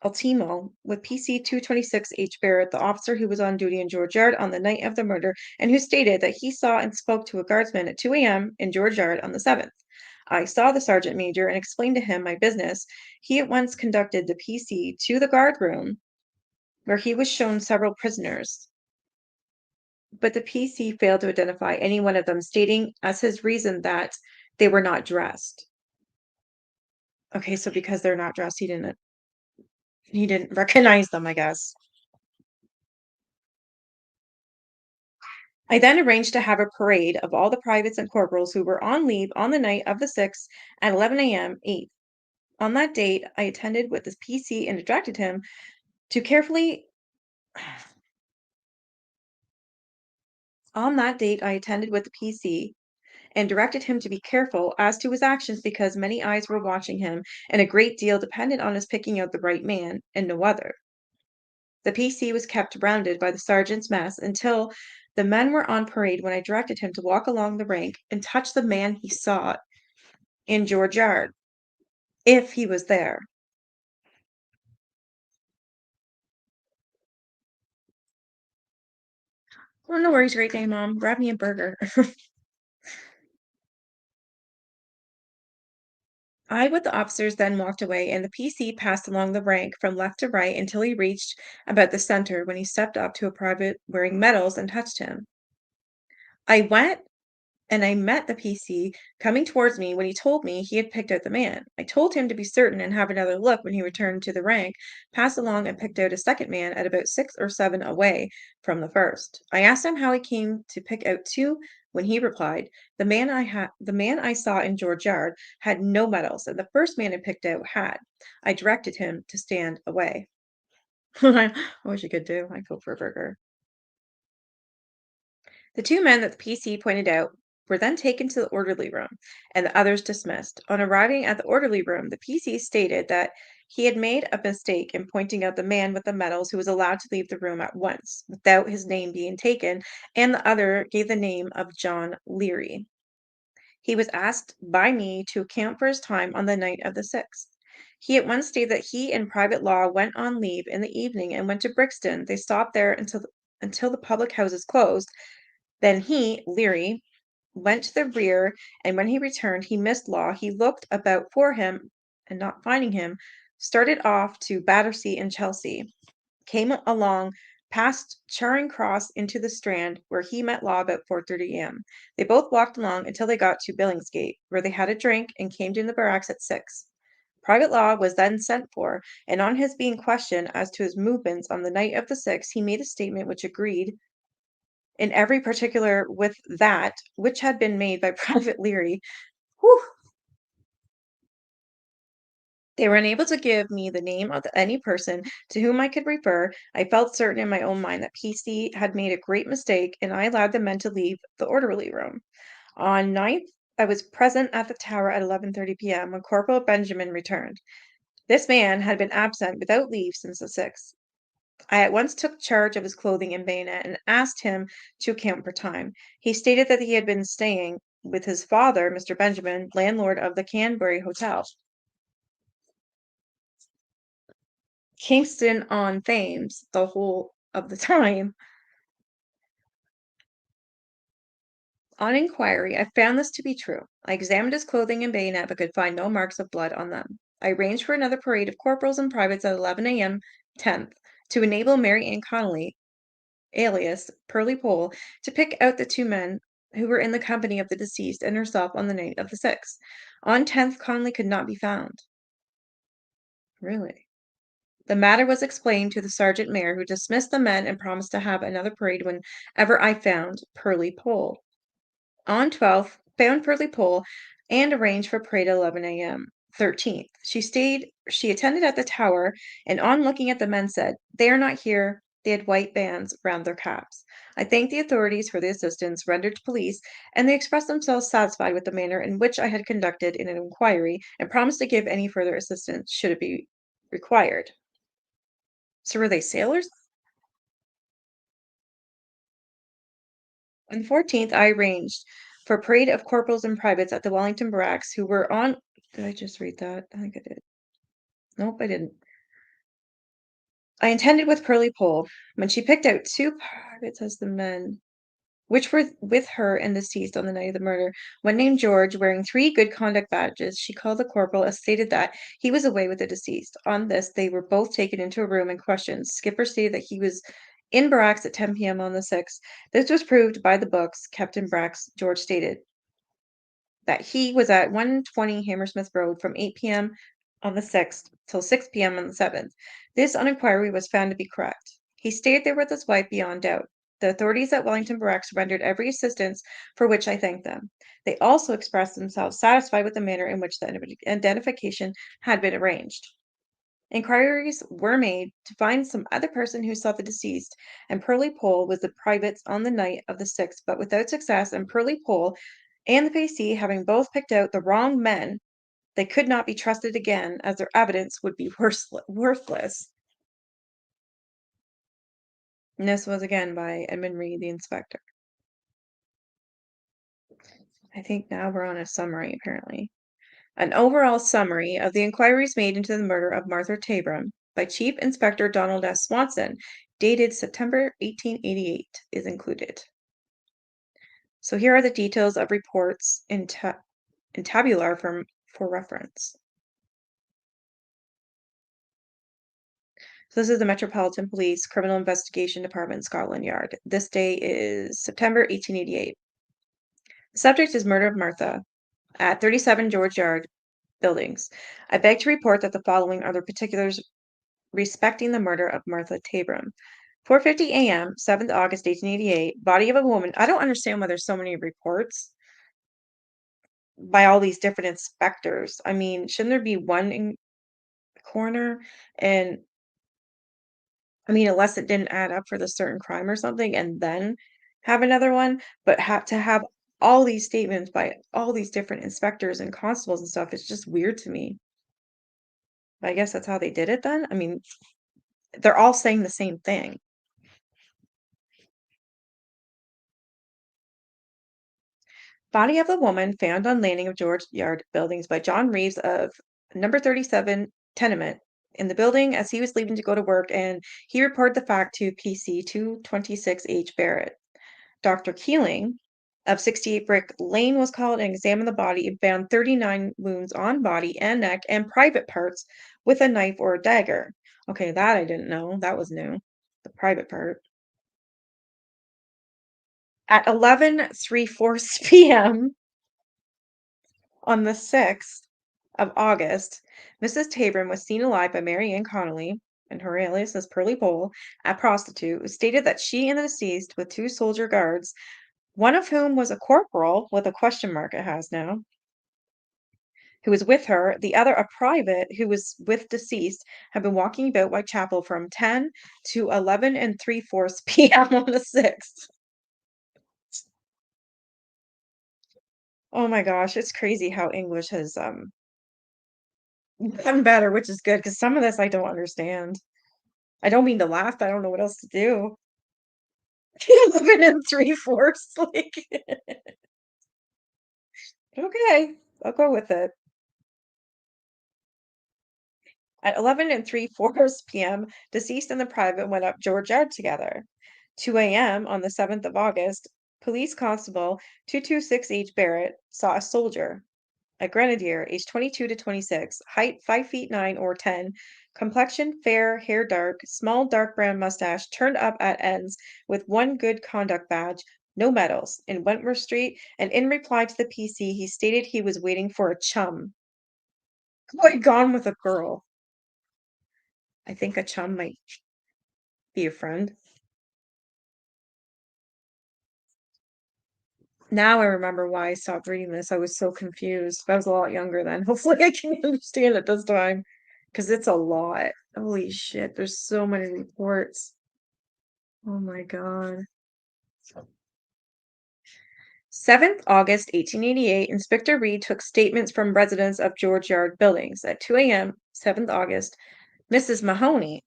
ultimo with PC 226 H. Barrett, the officer who was on duty in George Yard on the night of the murder, and who stated that he saw and spoke to a guardsman at 2 a.m. in George Yard on the 7th. I saw the sergeant major and explained to him my business. He at once conducted the PC to the guard room, where he was shown several prisoners. But the PC failed to identify any one of them, stating as his reason that they were not dressed. Okay, so because they're not dressed, he didn't recognize them, I guess. I then arranged to have a parade of all the privates and corporals who were on leave on the night of the 6th at 11 a.m. 8th. On that date, I attended with the PC and directed him to carefully. On that date, I attended with the PC and directed him to be careful as to his actions, because many eyes were watching him, and a great deal depended on his picking out the right man, and no other. The PC was kept rounded by the sergeant's mess until the men were on parade, when I directed him to walk along the rank and touch the man he saw in George Yard, if he was there. Oh, no worries, great day, Mom. Grab me a burger. I, with the officers, then walked away, and the PC passed along the rank from left to right until he reached about the center, when he stepped up to a private wearing medals and touched him. I went and I met the PC coming towards me, when he told me he had picked out the man. I told him to be certain and have another look when he returned to the rank, passed along and picked out a second man at about 6 or 7 away from the first. I asked him how he came to pick out two, when he replied, the man I saw in George Yard had no medals, and the first man I picked out had. I directed him to stand away. I wish I could do. I'd go for a burger. The two men that the PC pointed out were then taken to the orderly room, and the others dismissed. On arriving at the orderly room, the PC stated that he had made a mistake in pointing out the man with the medals, who was allowed to leave the room at once without his name being taken, and the other gave the name of John Leary. He was asked by me to account for his time on the night of the 6th. He at once stated that he and Private Law went on leave in the evening and went to Brixton. They stopped there until the public houses closed. Then he, Leary, went to the rear, and when he returned, he missed Law. He looked about for him, and not finding him, started off to Battersea and Chelsea, came along past Charing Cross into the Strand, where he met Law about 4:30 a.m. They both walked along until they got to Billingsgate, where they had a drink and came to the barracks at 6. Private Law was then sent for, and on his being questioned as to his movements on the night of the 6th, he made a statement which agreed in every particular with that which had been made by Private Leary. Whew. They were unable to give me the name of any person to whom I could refer. I felt certain in my own mind that PC had made a great mistake, and I allowed the men to leave the orderly room. On 9th, I was present at the Tower at 11:30 p.m. when Corporal Benjamin returned. This man had been absent without leave since the 6th. I at once took charge of his clothing and bayonet, and asked him to account for time. He stated that he had been staying with his father, Mr. Benjamin, landlord of the Canterbury Hotel, Kingston on Thames, the whole of the time. On inquiry, I found this to be true. I examined his clothing and bayonet, but could find no marks of blood on them. I arranged for another parade of corporals and privates at 11 a.m. 10th, to enable Mary Ann Connolly, alias Pearly Pole, to pick out the two men who were in the company of the deceased and herself on the night of the 6th. On 10th, Connolly could not be found. Really? The matter was explained to the sergeant mayor, who dismissed the men and promised to have another parade whenever I found Pearly Pole. On 12th, found Pearly Pole and arranged for parade at 11 a.m. 13th, she attended at the tower, and on looking at the men said, "They are not here." They had white bands round their caps. I thanked the authorities for the assistance rendered to police, and they expressed themselves satisfied with the manner in which I had conducted in an inquiry and promised to give any further assistance should it be required. So were they sailors? On the 14th, I arranged for a parade of corporals and privates at the Wellington Barracks who were on. Did I just read that? I think I did. Nope, I didn't. I intended with Pearly Pole when she picked out two privates as the men, which were with her and deceased on the night of the murder. One named George, wearing three good conduct badges, she called the corporal and stated that he was away with the deceased. On this, they were both taken into a room and questioned. Skipper stated that he was in barracks at 10 p.m. on the 6th. This was proved by the books kept in barracks. George stated that he was at 120 Hammersmith Road from 8 p.m. on the 6th till 6 p.m. on the 7th. This on inquiry was found to be correct. He stayed there with his wife beyond doubt. The authorities at Wellington Barracks rendered every assistance for which I thanked them. They also expressed themselves satisfied with the manner in which the identification had been arranged. Inquiries were made to find some other person who saw the deceased, and Pearly Pole was the privates on the night of the 6th, but without success, and Pearly Pole and the PC having both picked out the wrong men, they could not be trusted again, as their evidence would be worthless. And this was again by Edmund Reed, the inspector. I think now we're on a summary, apparently. An overall summary of the inquiries made into the murder of Martha Tabram by Chief Inspector Donald S. Swanson, dated September 1888, is included. So here are the details of reports in tabular for reference. So this is the Metropolitan Police Criminal Investigation Department, Scotland Yard. This day is September 1888. The subject is murder of Martha at 37 George Yard, Buildings. I beg to report that the following are the particulars respecting the murder of Martha Tabram. 4:50 a.m., 7th August 1888, body of a woman. I don't understand why there's so many reports by all these different inspectors. I mean, shouldn't there be one in coroner? And I mean, unless it didn't add up for the certain crime or something, and then have another one, but to have all these statements by all these different inspectors and constables and stuff, it's just weird to me. I guess that's how they did it then. I mean, they're all saying the same thing. Body of the woman found on landing of George Yard Buildings by John Reeves of number 37 tenement in the building as he was leaving to go to work, and he reported the fact to PC 226H Barrett. Dr. Keeling of 68 Brick Lane was called and examined the body and found 39 wounds on body and neck and private parts with a knife or a dagger. Okay, that I didn't know. That was new. The private part. At 11:03 p.m. on the 6th of August, Mrs. Tabram was seen alive by Mary Ann Connolly, and her alias is Pearly Pole, a prostitute, who stated that she and the deceased, with two soldier guards, one of whom was a corporal with a question mark it has now, who was with her, the other a private who was with deceased, had been walking about Whitechapel from 10 to 11:03 p.m. on the 6th. Oh my gosh, it's crazy how English has gotten better, which is good because some of this I don't understand. I don't mean to laugh, but I don't know what else to do. 11 3/4, like, okay, I'll go with it. At 11 3/4 p.m., deceased and the private went up George Yard together. 2 a.m. on the 7th of August, Police Constable 226H Barrett saw a soldier, a grenadier, aged 22 to 26, height 5 feet 9 or 10, complexion fair, hair dark, small dark brown mustache turned up at ends with one good conduct badge, no medals, in Wentworth Street, and in reply to the PC, he stated he was waiting for a chum. Who had gone with a girl. I think a chum might be a friend. Now I remember why I stopped reading this. I was so confused. I was a lot younger then. Hopefully I can understand it this time. Because it's a lot. Holy shit, there's so many reports. Oh my god. 7th August 1888, Inspector Reed took statements from residents of George Yard Buildings. At 2 a.m., 7th August, Mrs. Mahoney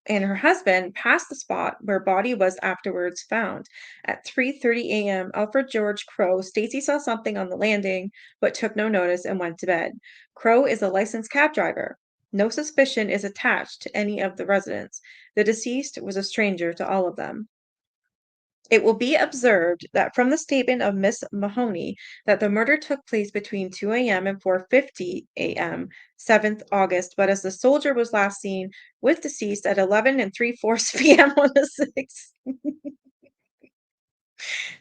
and her husband passed the spot where body was afterwards found. At 3:30 a.m., Alfred George Crow states he saw something on the landing but took no notice and went to bed. Crow is a licensed cab driver. No suspicion is attached to any of the residents. The deceased was a stranger to all of them. It will be observed that from the statement of Miss Mahoney that the murder took place between 2 a.m. and 4:50 a.m., 7th August, but as the soldier was last seen with deceased at 11 and 3/4 p.m. on the 6th,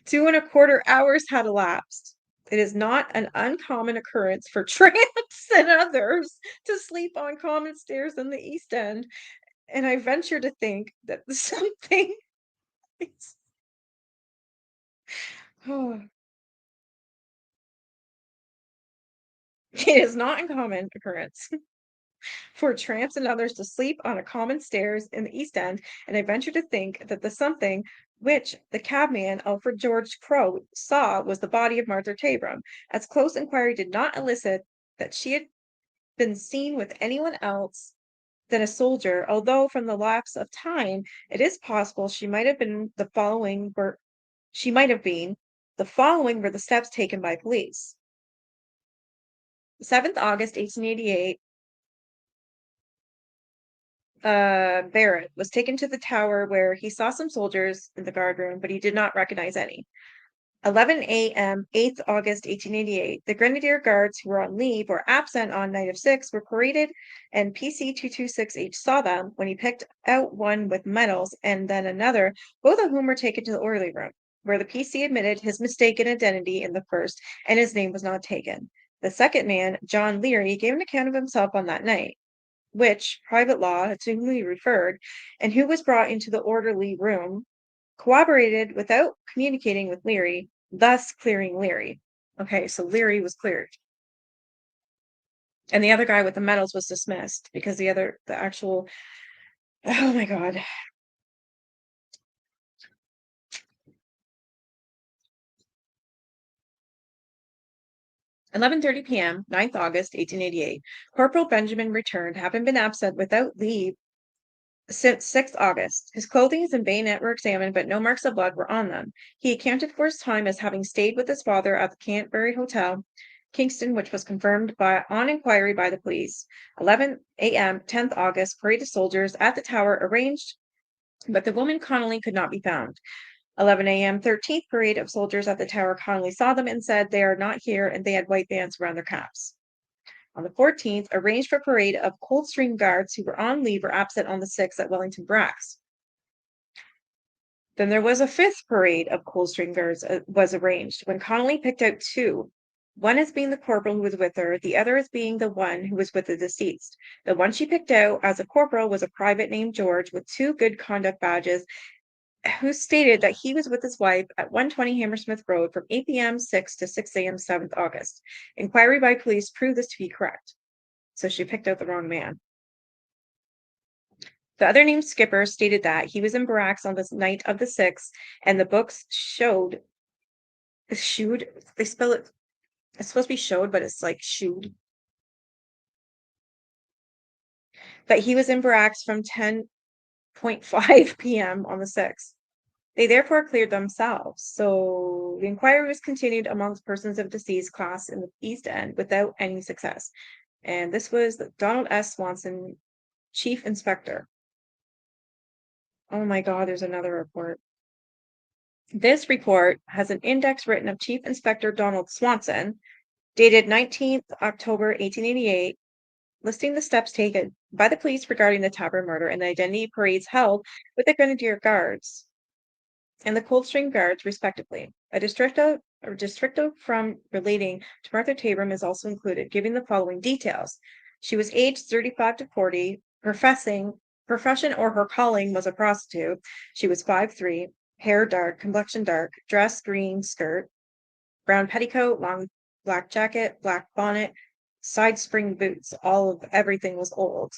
2¼ hours had elapsed. It is not an uncommon occurrence for tramps and others to sleep on common stairs in the East End, and I venture to think that something is it is not uncommon occurrence for tramps and others to sleep on a common stairs in the East End, and I venture to think that the something which the cabman Alfred George Crow saw was the body of Martha Tabram, as close inquiry did not elicit that she had been seen with anyone else than a soldier, although from the lapse of time it is possible she might have been the following were the steps taken by police. 7th August 1888, Barrett was taken to the tower where he saw some soldiers in the guard room, but he did not recognize any. 11 a.m., 8th August 1888, the Grenadier Guards who were on leave or absent on night of 6 were paraded, and PC 226H saw them when he picked out one with medals and then another, both of whom were taken to the orderly room, where the PC admitted his mistaken identity in the first, and his name was not taken. The second man, John Leary, gave an account of himself on that night, which private law to whom he referred, and who was brought into the orderly room, corroborated without communicating with Leary, thus clearing Leary. Okay, so Leary was cleared. And the other guy with the medals was dismissed because the actual, oh my God. 11:30 p.m., 9th August, 1888. Corporal Benjamin returned, having been absent without leave since 6th August. His clothing and bayonet were examined, but no marks of blood were on them. He accounted for his time as having stayed with his father at the Canterbury Hotel, Kingston, which was confirmed on inquiry by the police. 11 a.m., 10th August, parade of soldiers at the tower arranged, but the woman Connolly could not be found. 11 a.m., 13th parade of soldiers at the tower. Connolly saw them and said they are not here, and they had white bands around their caps. On the 14th, arranged for parade of Coldstream Guards who were on leave or absent on the 6th at Wellington Barracks. Then there was a 5th parade of Coldstream Guards was arranged when Connolly picked out two. One as being the corporal who was with her, the other as being the one who was with the deceased. The one she picked out as a corporal was a private named George with 2 good conduct badges, who stated that he was with his wife at 120 Hammersmith Road from 8 p.m. 6 to 6 a.m. 7th August. Inquiry by police proved this to be correct. So she picked out the wrong man. The other named Skipper stated that he was in barracks on the night of the 6th, and the books showed, they spell it, it's supposed to be showed, but it's like shewed, that he was in barracks from 10:05 p.m. on the 6th. They therefore cleared themselves. So the inquiry was continued amongst persons of deceased class in the East End without any success. And this was Donald S. Swanson, Chief Inspector. Oh my God, there's another report. This report has an index written of Chief Inspector Donald Swanson, dated 19th October 1888, listing the steps taken by the police regarding the Tabram murder and the identity parades held with the Grenadier Guards. and the Coldstream Guards, respectively. A districto from relating to Martha Tabram is also included, giving the following details. She was aged 35 to 40, profession or her calling was a prostitute. She was 5'3", hair dark, complexion dark, dress green skirt, brown petticoat, long black jacket, black bonnet, side spring boots. Everything was old.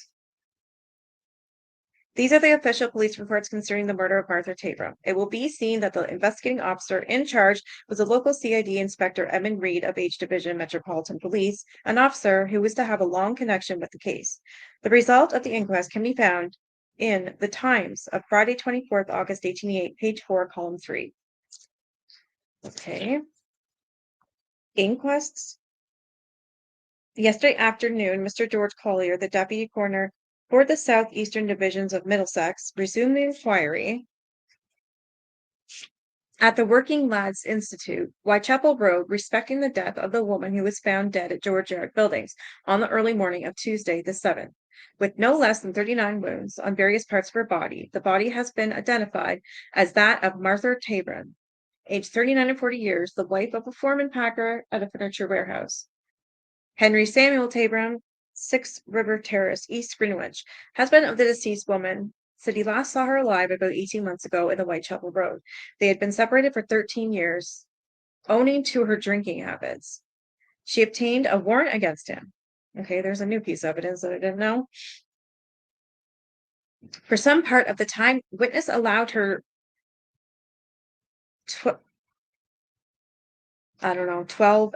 These are the official police reports concerning the murder of Martha Tabram. It will be seen that the investigating officer in charge was a local CID Inspector Edmund Reed of H Division Metropolitan Police, an officer who was to have a long connection with the case. The result of the inquest can be found in the Times of Friday, 24th August 1888, page 4, column 3. Okay. Inquests. Yesterday afternoon, Mr. George Collier, the deputy coroner for the southeastern divisions of Middlesex, resumed the inquiry at the Working Lads Institute, Whitechapel Road, respecting the death of the woman who was found dead at George Yard Buildings on the early morning of Tuesday, the 7th. With no less than 39 wounds on various parts of her body, the body has been identified as that of Martha Tabram, aged 39 and 40 years, the wife of a foreman packer at a furniture warehouse. Henry Samuel Tabram, 6 River Terrace, East Greenwich, husband of the deceased woman, said he last saw her alive about 18 months ago in the Whitechapel Road. They had been separated for 13 years, owing to her drinking habits. She obtained a warrant against him. Okay, there's a new piece of evidence that I didn't know. For some part of the time, witness allowed her 12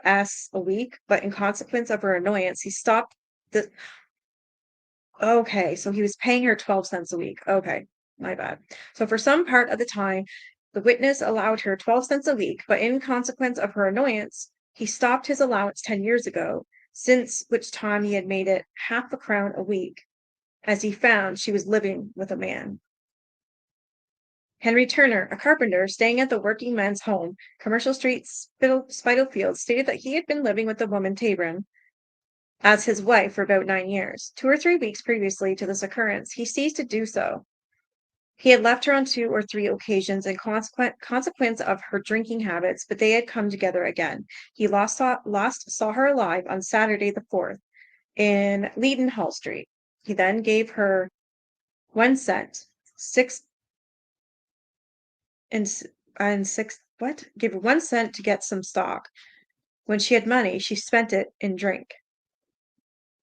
S a week, but in consequence of her annoyance, he stopped the. Okay, so he was paying her 12 cents a week. Okay, my bad. So for some part of the time, the witness allowed her 12 cents a week, but in consequence of her annoyance, he stopped his allowance 10 years ago, since which time he had made it half a crown a week, as he found she was living with a man. Henry Turner, a carpenter staying at the Working Men's Home, Commercial Street, Spitalfields, stated that he had been living with the woman Tabram as his wife for about 9 years. 2 or 3 weeks previously to this occurrence, he ceased to do so. He had left her on 2 or 3 occasions in consequence of her drinking habits, but they had come together again. He last saw her alive on Saturday the 4th in Leadenhall Street. He then gave her 1 cent, 6 and 6 what? Gave her 1 cent to get some stock. When she had money, she spent it in drink.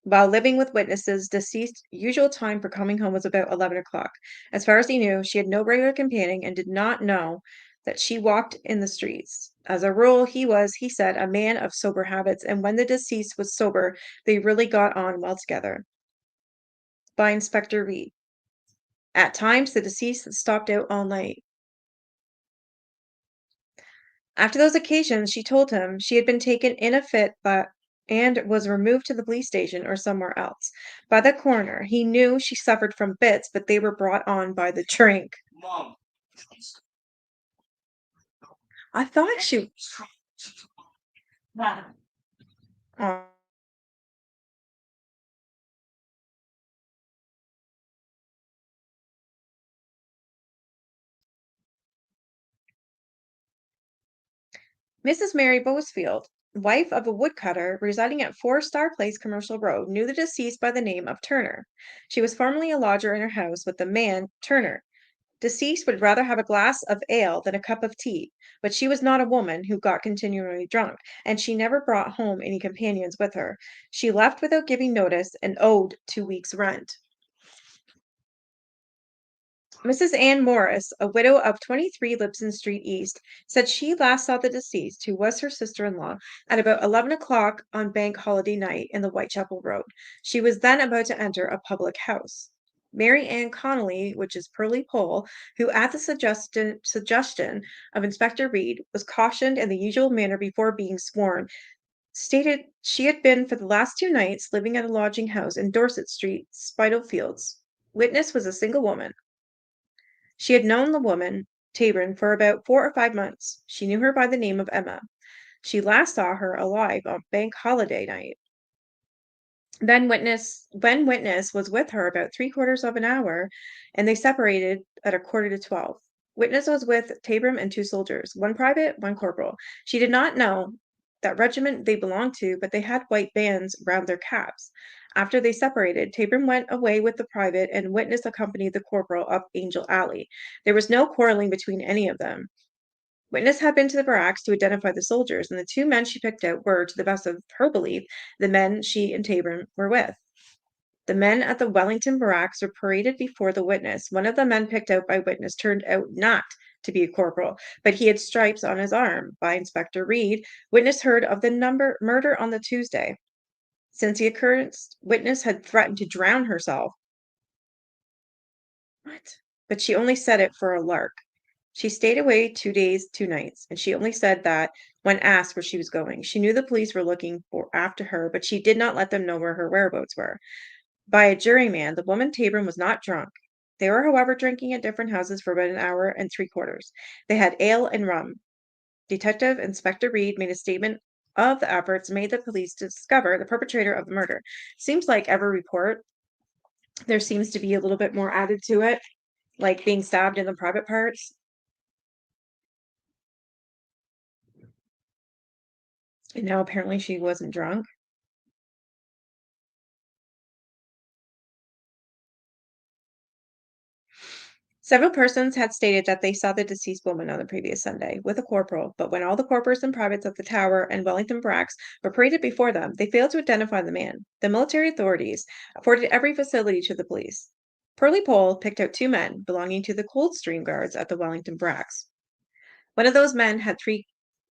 While living with witnesses, deceased's usual time for coming home was about 11 o'clock. As far as he knew, she had no regular companion and did not know that she walked in the streets. As a rule, he was, he said, a man of sober habits, and when the deceased was sober, they really got on well together. By Inspector Reed. At times, the deceased had stopped out all night. After those occasions, she told him she had been taken in a fit and was removed to the police station or somewhere else. By the coroner, he knew she suffered from fits, but they were brought on by the drink. Mom. I thought she. Nah. Oh. Mrs. Mary Bosefield, wife of a woodcutter residing at 4 Star Place Commercial Road, knew the deceased by the name of Turner. She was formerly a lodger in her house with the man, Turner. Deceased would rather have a glass of ale than a cup of tea, but she was not a woman who got continually drunk, and she never brought home any companions with her. She left without giving notice and owed 2 weeks' rent. Mrs. Ann Morris, a widow of 23 Libson Street East, said she last saw the deceased, who was her sister-in-law, at about 11 o'clock on Bank Holiday night in the Whitechapel Road. She was then about to enter a public house. Mary Ann Connolly, which is Pearly Pole, who at the suggestion of Inspector Reed was cautioned in the usual manner before being sworn, stated she had been for the last 2 nights living at a lodging house in Dorset Street, Spitalfields. Witness was a single woman. She had known the woman, Tabram, for about 4 or 5 months. She knew her by the name of Emma. She last saw her alive on Bank Holiday night. When witness was with her about 3/4 of an hour, and they separated at 11:45. Witness was with Tabram and two soldiers, one private, one corporal. She did not know that regiment they belonged to, but they had white bands round their caps. After they separated, Tabram went away with the private, and Witness accompanied the corporal up Angel Alley. There was no quarreling between any of them. Witness had been to the barracks to identify the soldiers, and the two men she picked out were, to the best of her belief, the men she and Tabram were with. The men at the Wellington barracks were paraded before the witness. One of the men picked out by witness turned out not to be a corporal, but he had stripes on his arm. By Inspector Reed, witness heard of the murder on the Tuesday. Since the occurrence, witness had threatened to drown herself. What? But she only said it for a lark. She stayed away 2 days, 2 nights, and she only said that when asked where she was going. She knew the police were looking for after her, but she did not let them know where her whereabouts were. By a juryman, the woman Tabram was not drunk. They were, however, drinking at different houses for about an hour and 3/4. They had ale and rum. Detective Inspector Reed made a statement of the efforts made the police to discover the perpetrator of the murder. Seems like every report, there seems to be a little bit more added to it, like being stabbed in the private parts. And now apparently she wasn't drunk. Several persons had stated that they saw the deceased woman on the previous Sunday with a corporal, but when all the corporals and privates of the Tower and Wellington barracks were paraded before them, they failed to identify the man. The military authorities afforded every facility to the police. Pearlie Pole picked out two men belonging to the Coldstream Guards at the Wellington barracks. One of those men had three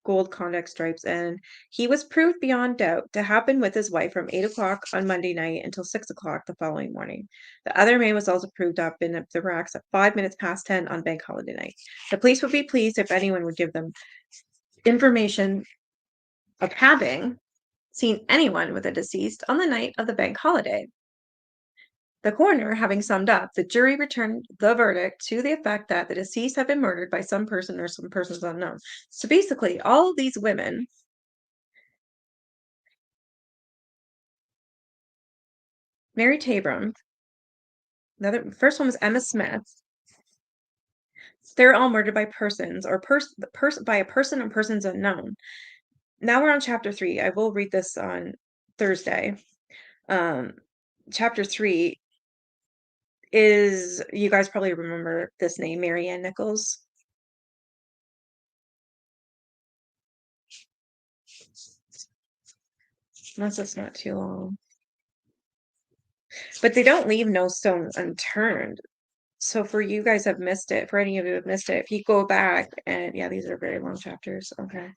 gold contact stripes, and he was proved beyond doubt to have been with his wife from 8 o'clock on Monday night until 6 o'clock the following morning. The other man was also proved to have been at the barracks at 5 minutes past 10 on bank holiday night. The police would be pleased if anyone would give them information of having seen anyone with a deceased on the night of the bank holiday. The coroner having summed up, the jury returned the verdict to the effect that the deceased had been murdered by some person or some persons unknown. So basically, all of these women, Mary Tabram, the first one was Emma Smith. They're all murdered by persons or by a person or persons unknown. Now we're on chapter 3. I will read this on Thursday. Um, chapter 3 is, you guys probably remember this name, Mary Ann Nichols. Unless it's not too long. But they don't leave no stone unturned. So for you guys have missed it, for any of you who have missed it, if you go back and yeah, these are very long chapters. Okay.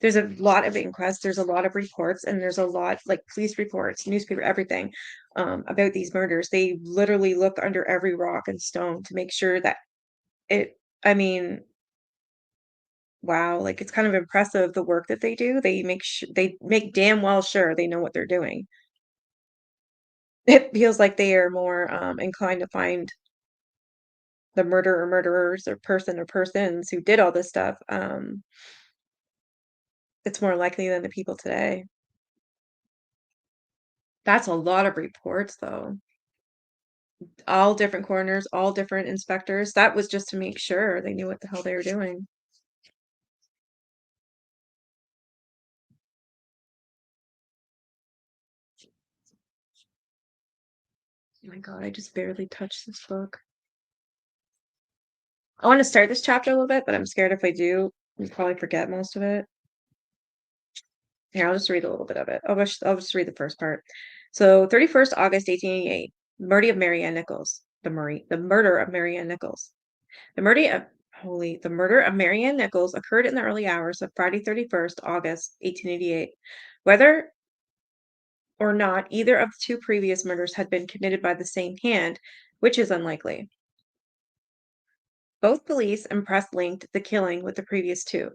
There's a lot of inquests, there's a lot of reports, and there's a lot like police reports, newspaper, everything about these murders. They literally look under every rock and stone to make sure that it, I mean, wow, like it's kind of impressive the work that they do. They make damn well sure they know what they're doing. It feels like they are more inclined to find the murderer, murderers, or person or persons who did all this stuff. It's more likely than the people today. That's a lot of reports, though. All different coroners, all different inspectors. That was just to make sure they knew what the hell they were doing. Oh my God, I just barely touched this book. I want to start this chapter a little bit, but I'm scared if I do, I'll probably forget most of it. Here, I'll just read a little bit of it. I'll just read the first part. So, 31st August 1888, murder of Mary Ann Nichols. The murder of Mary Ann Nichols. The murder of Mary Ann Nichols occurred in the early hours of Friday, 31st August 1888. Whether or not either of the two previous murders had been committed by the same hand, which is unlikely. Both police and press linked the killing with the previous two,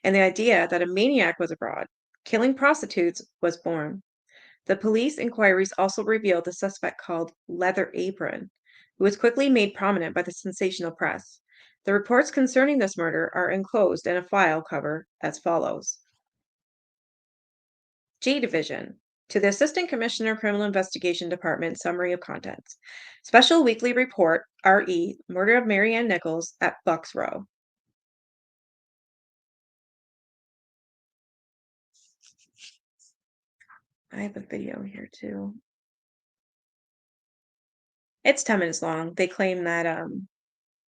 and the idea that a maniac was abroad, killing prostitutes, was born. The police inquiries also revealed a suspect called Leather Apron, who was quickly made prominent by the sensational press. The reports concerning this murder are enclosed in a file cover as follows. G Division. To the Assistant Commissioner, Criminal Investigation Department, Summary of Contents. Special Weekly Report, RE, Murder of Mary Ann Nichols at Bucks Row. I have a video here too. It's 10 minutes long. They claim that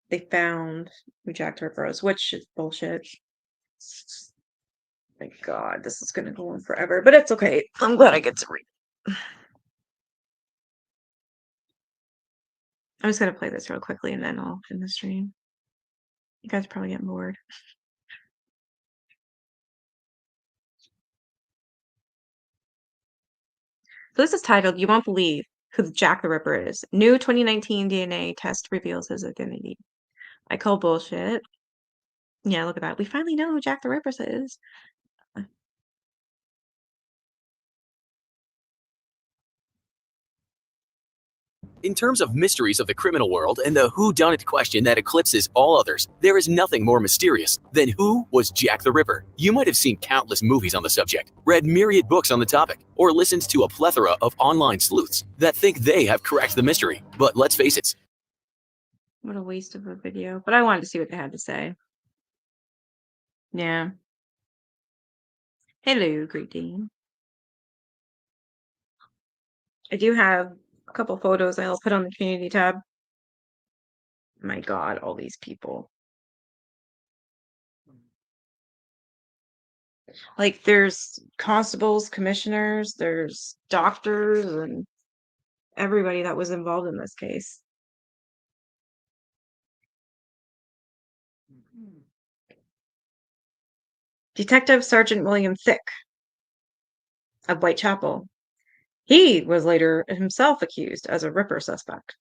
they found who Jack the Ripper is, which is bullshit. My God, this is gonna go on forever, but it's okay. I'm glad I get to read. I'm just gonna play this real quickly and then I'll end the stream. You guys are probably getting bored. So this is titled "You Won't Believe Who Jack the Ripper Is." New 2019 DNA test reveals his identity. I call bullshit. Yeah, look at that. We finally know who Jack the Ripper is. In terms of mysteries of the criminal world and the whodunit question that eclipses all others, there is nothing more mysterious than who was Jack the Ripper. You might have seen countless movies on the subject, read myriad books on the topic, or listened to a plethora of online sleuths that think they have cracked the mystery. But let's face it. What a waste of a video. But I wanted to see what they had to say. Yeah. Hello, Great Dane. I do have a couple photos I'll put on the community tab. My God, all these people. Like, there's constables, commissioners, there's doctors, and everybody that was involved in this case. Detective Sergeant William Thick of Whitechapel. He was later himself accused as a Ripper suspect.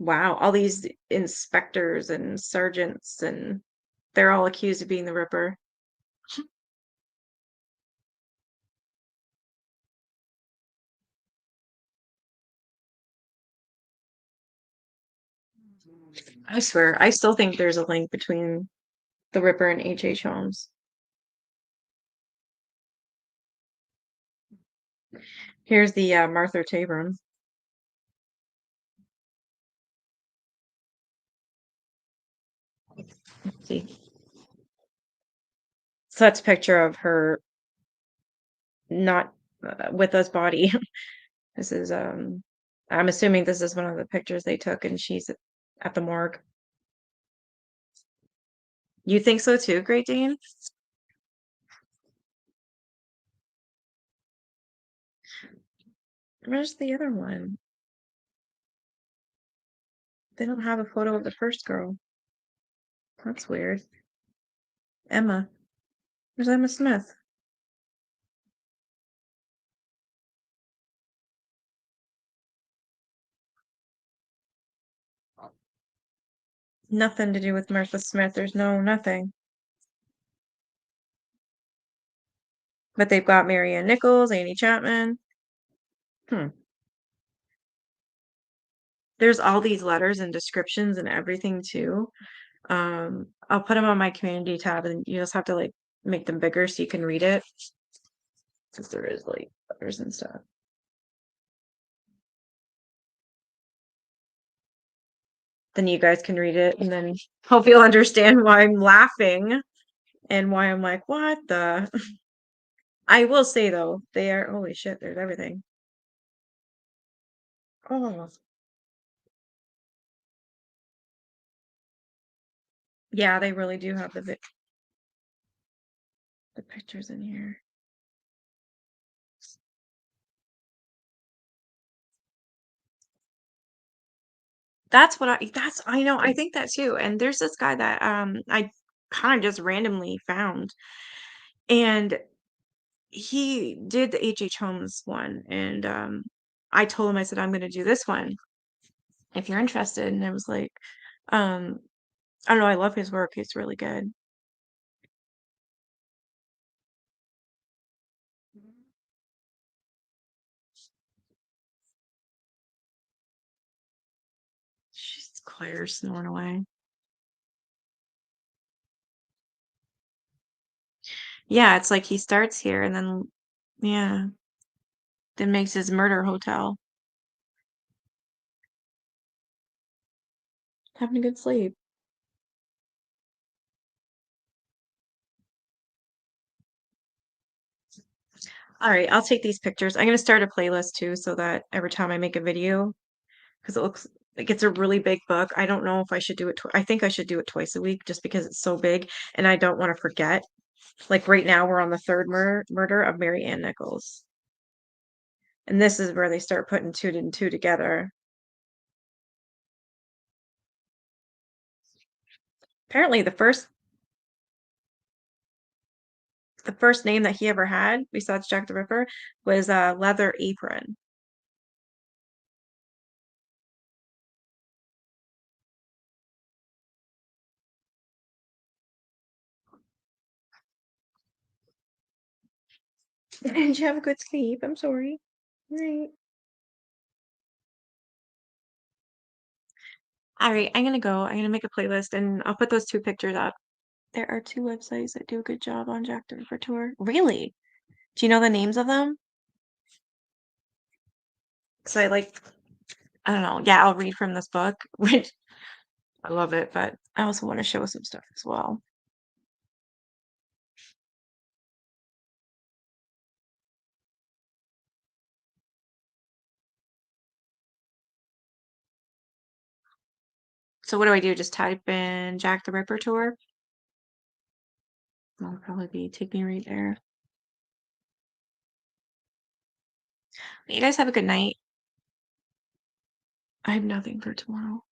Wow, all these inspectors and sergeants, and they're all accused of being the Ripper. I swear, I still think there's a link between the Ripper and H.H. Holmes. Here's the Martha Tabram. Let's see. So that's a picture of her not with us body. This is I'm assuming this is one of the pictures they took and she's at the morgue. You think so too, Great Dane? Where's the other one? They don't have a photo of the first girl. That's weird. Emma. Where's Emma Smith? Nothing to do with Martha Smith. There's nothing. But they've got Marianne Nichols, Annie Chapman. There's all these letters and descriptions and everything too. I'll put them on my community tab and you just have to like make them bigger so you can read it. Since there is like letters and stuff. Then you guys can read it and then hope you'll understand why I'm laughing and why I'm like, what the? I will say though, they are, holy shit, there's everything. Oh, yeah, they really do have the pictures in here. That's what I know, I think that too. And there's this guy that I kind of just randomly found, and he did the H.H. Holmes one, and I told him, I said, I'm gonna do this one if you're interested. And I was like, um, I don't know, I love his work. It's really good. She's Claire snoring away. Yeah, it's like he starts here and then yeah, then makes his murder hotel. Having a good sleep. All right, I'll take these pictures. I'm gonna start a playlist too, so that every time I make a video, because it looks like it's a really big book. I don't know if I should do it. I think I should do it twice a week, just because it's so big, and I don't want to forget. Like right now, we're on the third murder of Mary Ann Nichols, and this is where they start putting two and two together. Apparently, the first name that he ever had, besides Jack the Ripper, was Leather Apron. Did you have a good sleep? I'm sorry. Right. All right, I'm gonna go. I'm gonna make a playlist and I'll put those two pictures up. There are two websites that do a good job on Jack the Ripper tour. Really? Do you know the names of them? Because I don't know. Yeah, I'll read from this book, which I love it, but I also want to show some stuff as well. So what do I do? Just type in Jack the Ripper tour? That'll probably take me right there. You guys have a good night. I have nothing for tomorrow.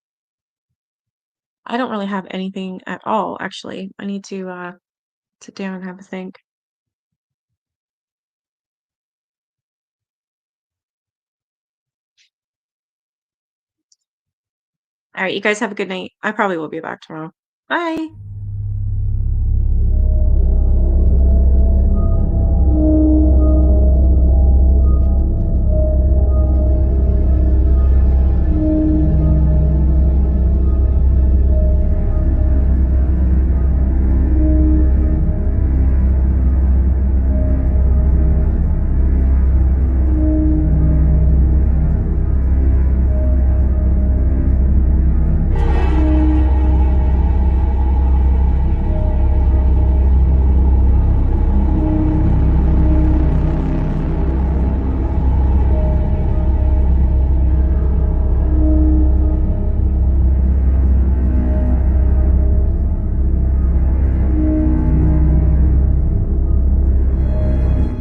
I don't really have anything at all, actually. I need to sit down and have a think. All right, you guys have a good night. I probably will be back tomorrow. Bye.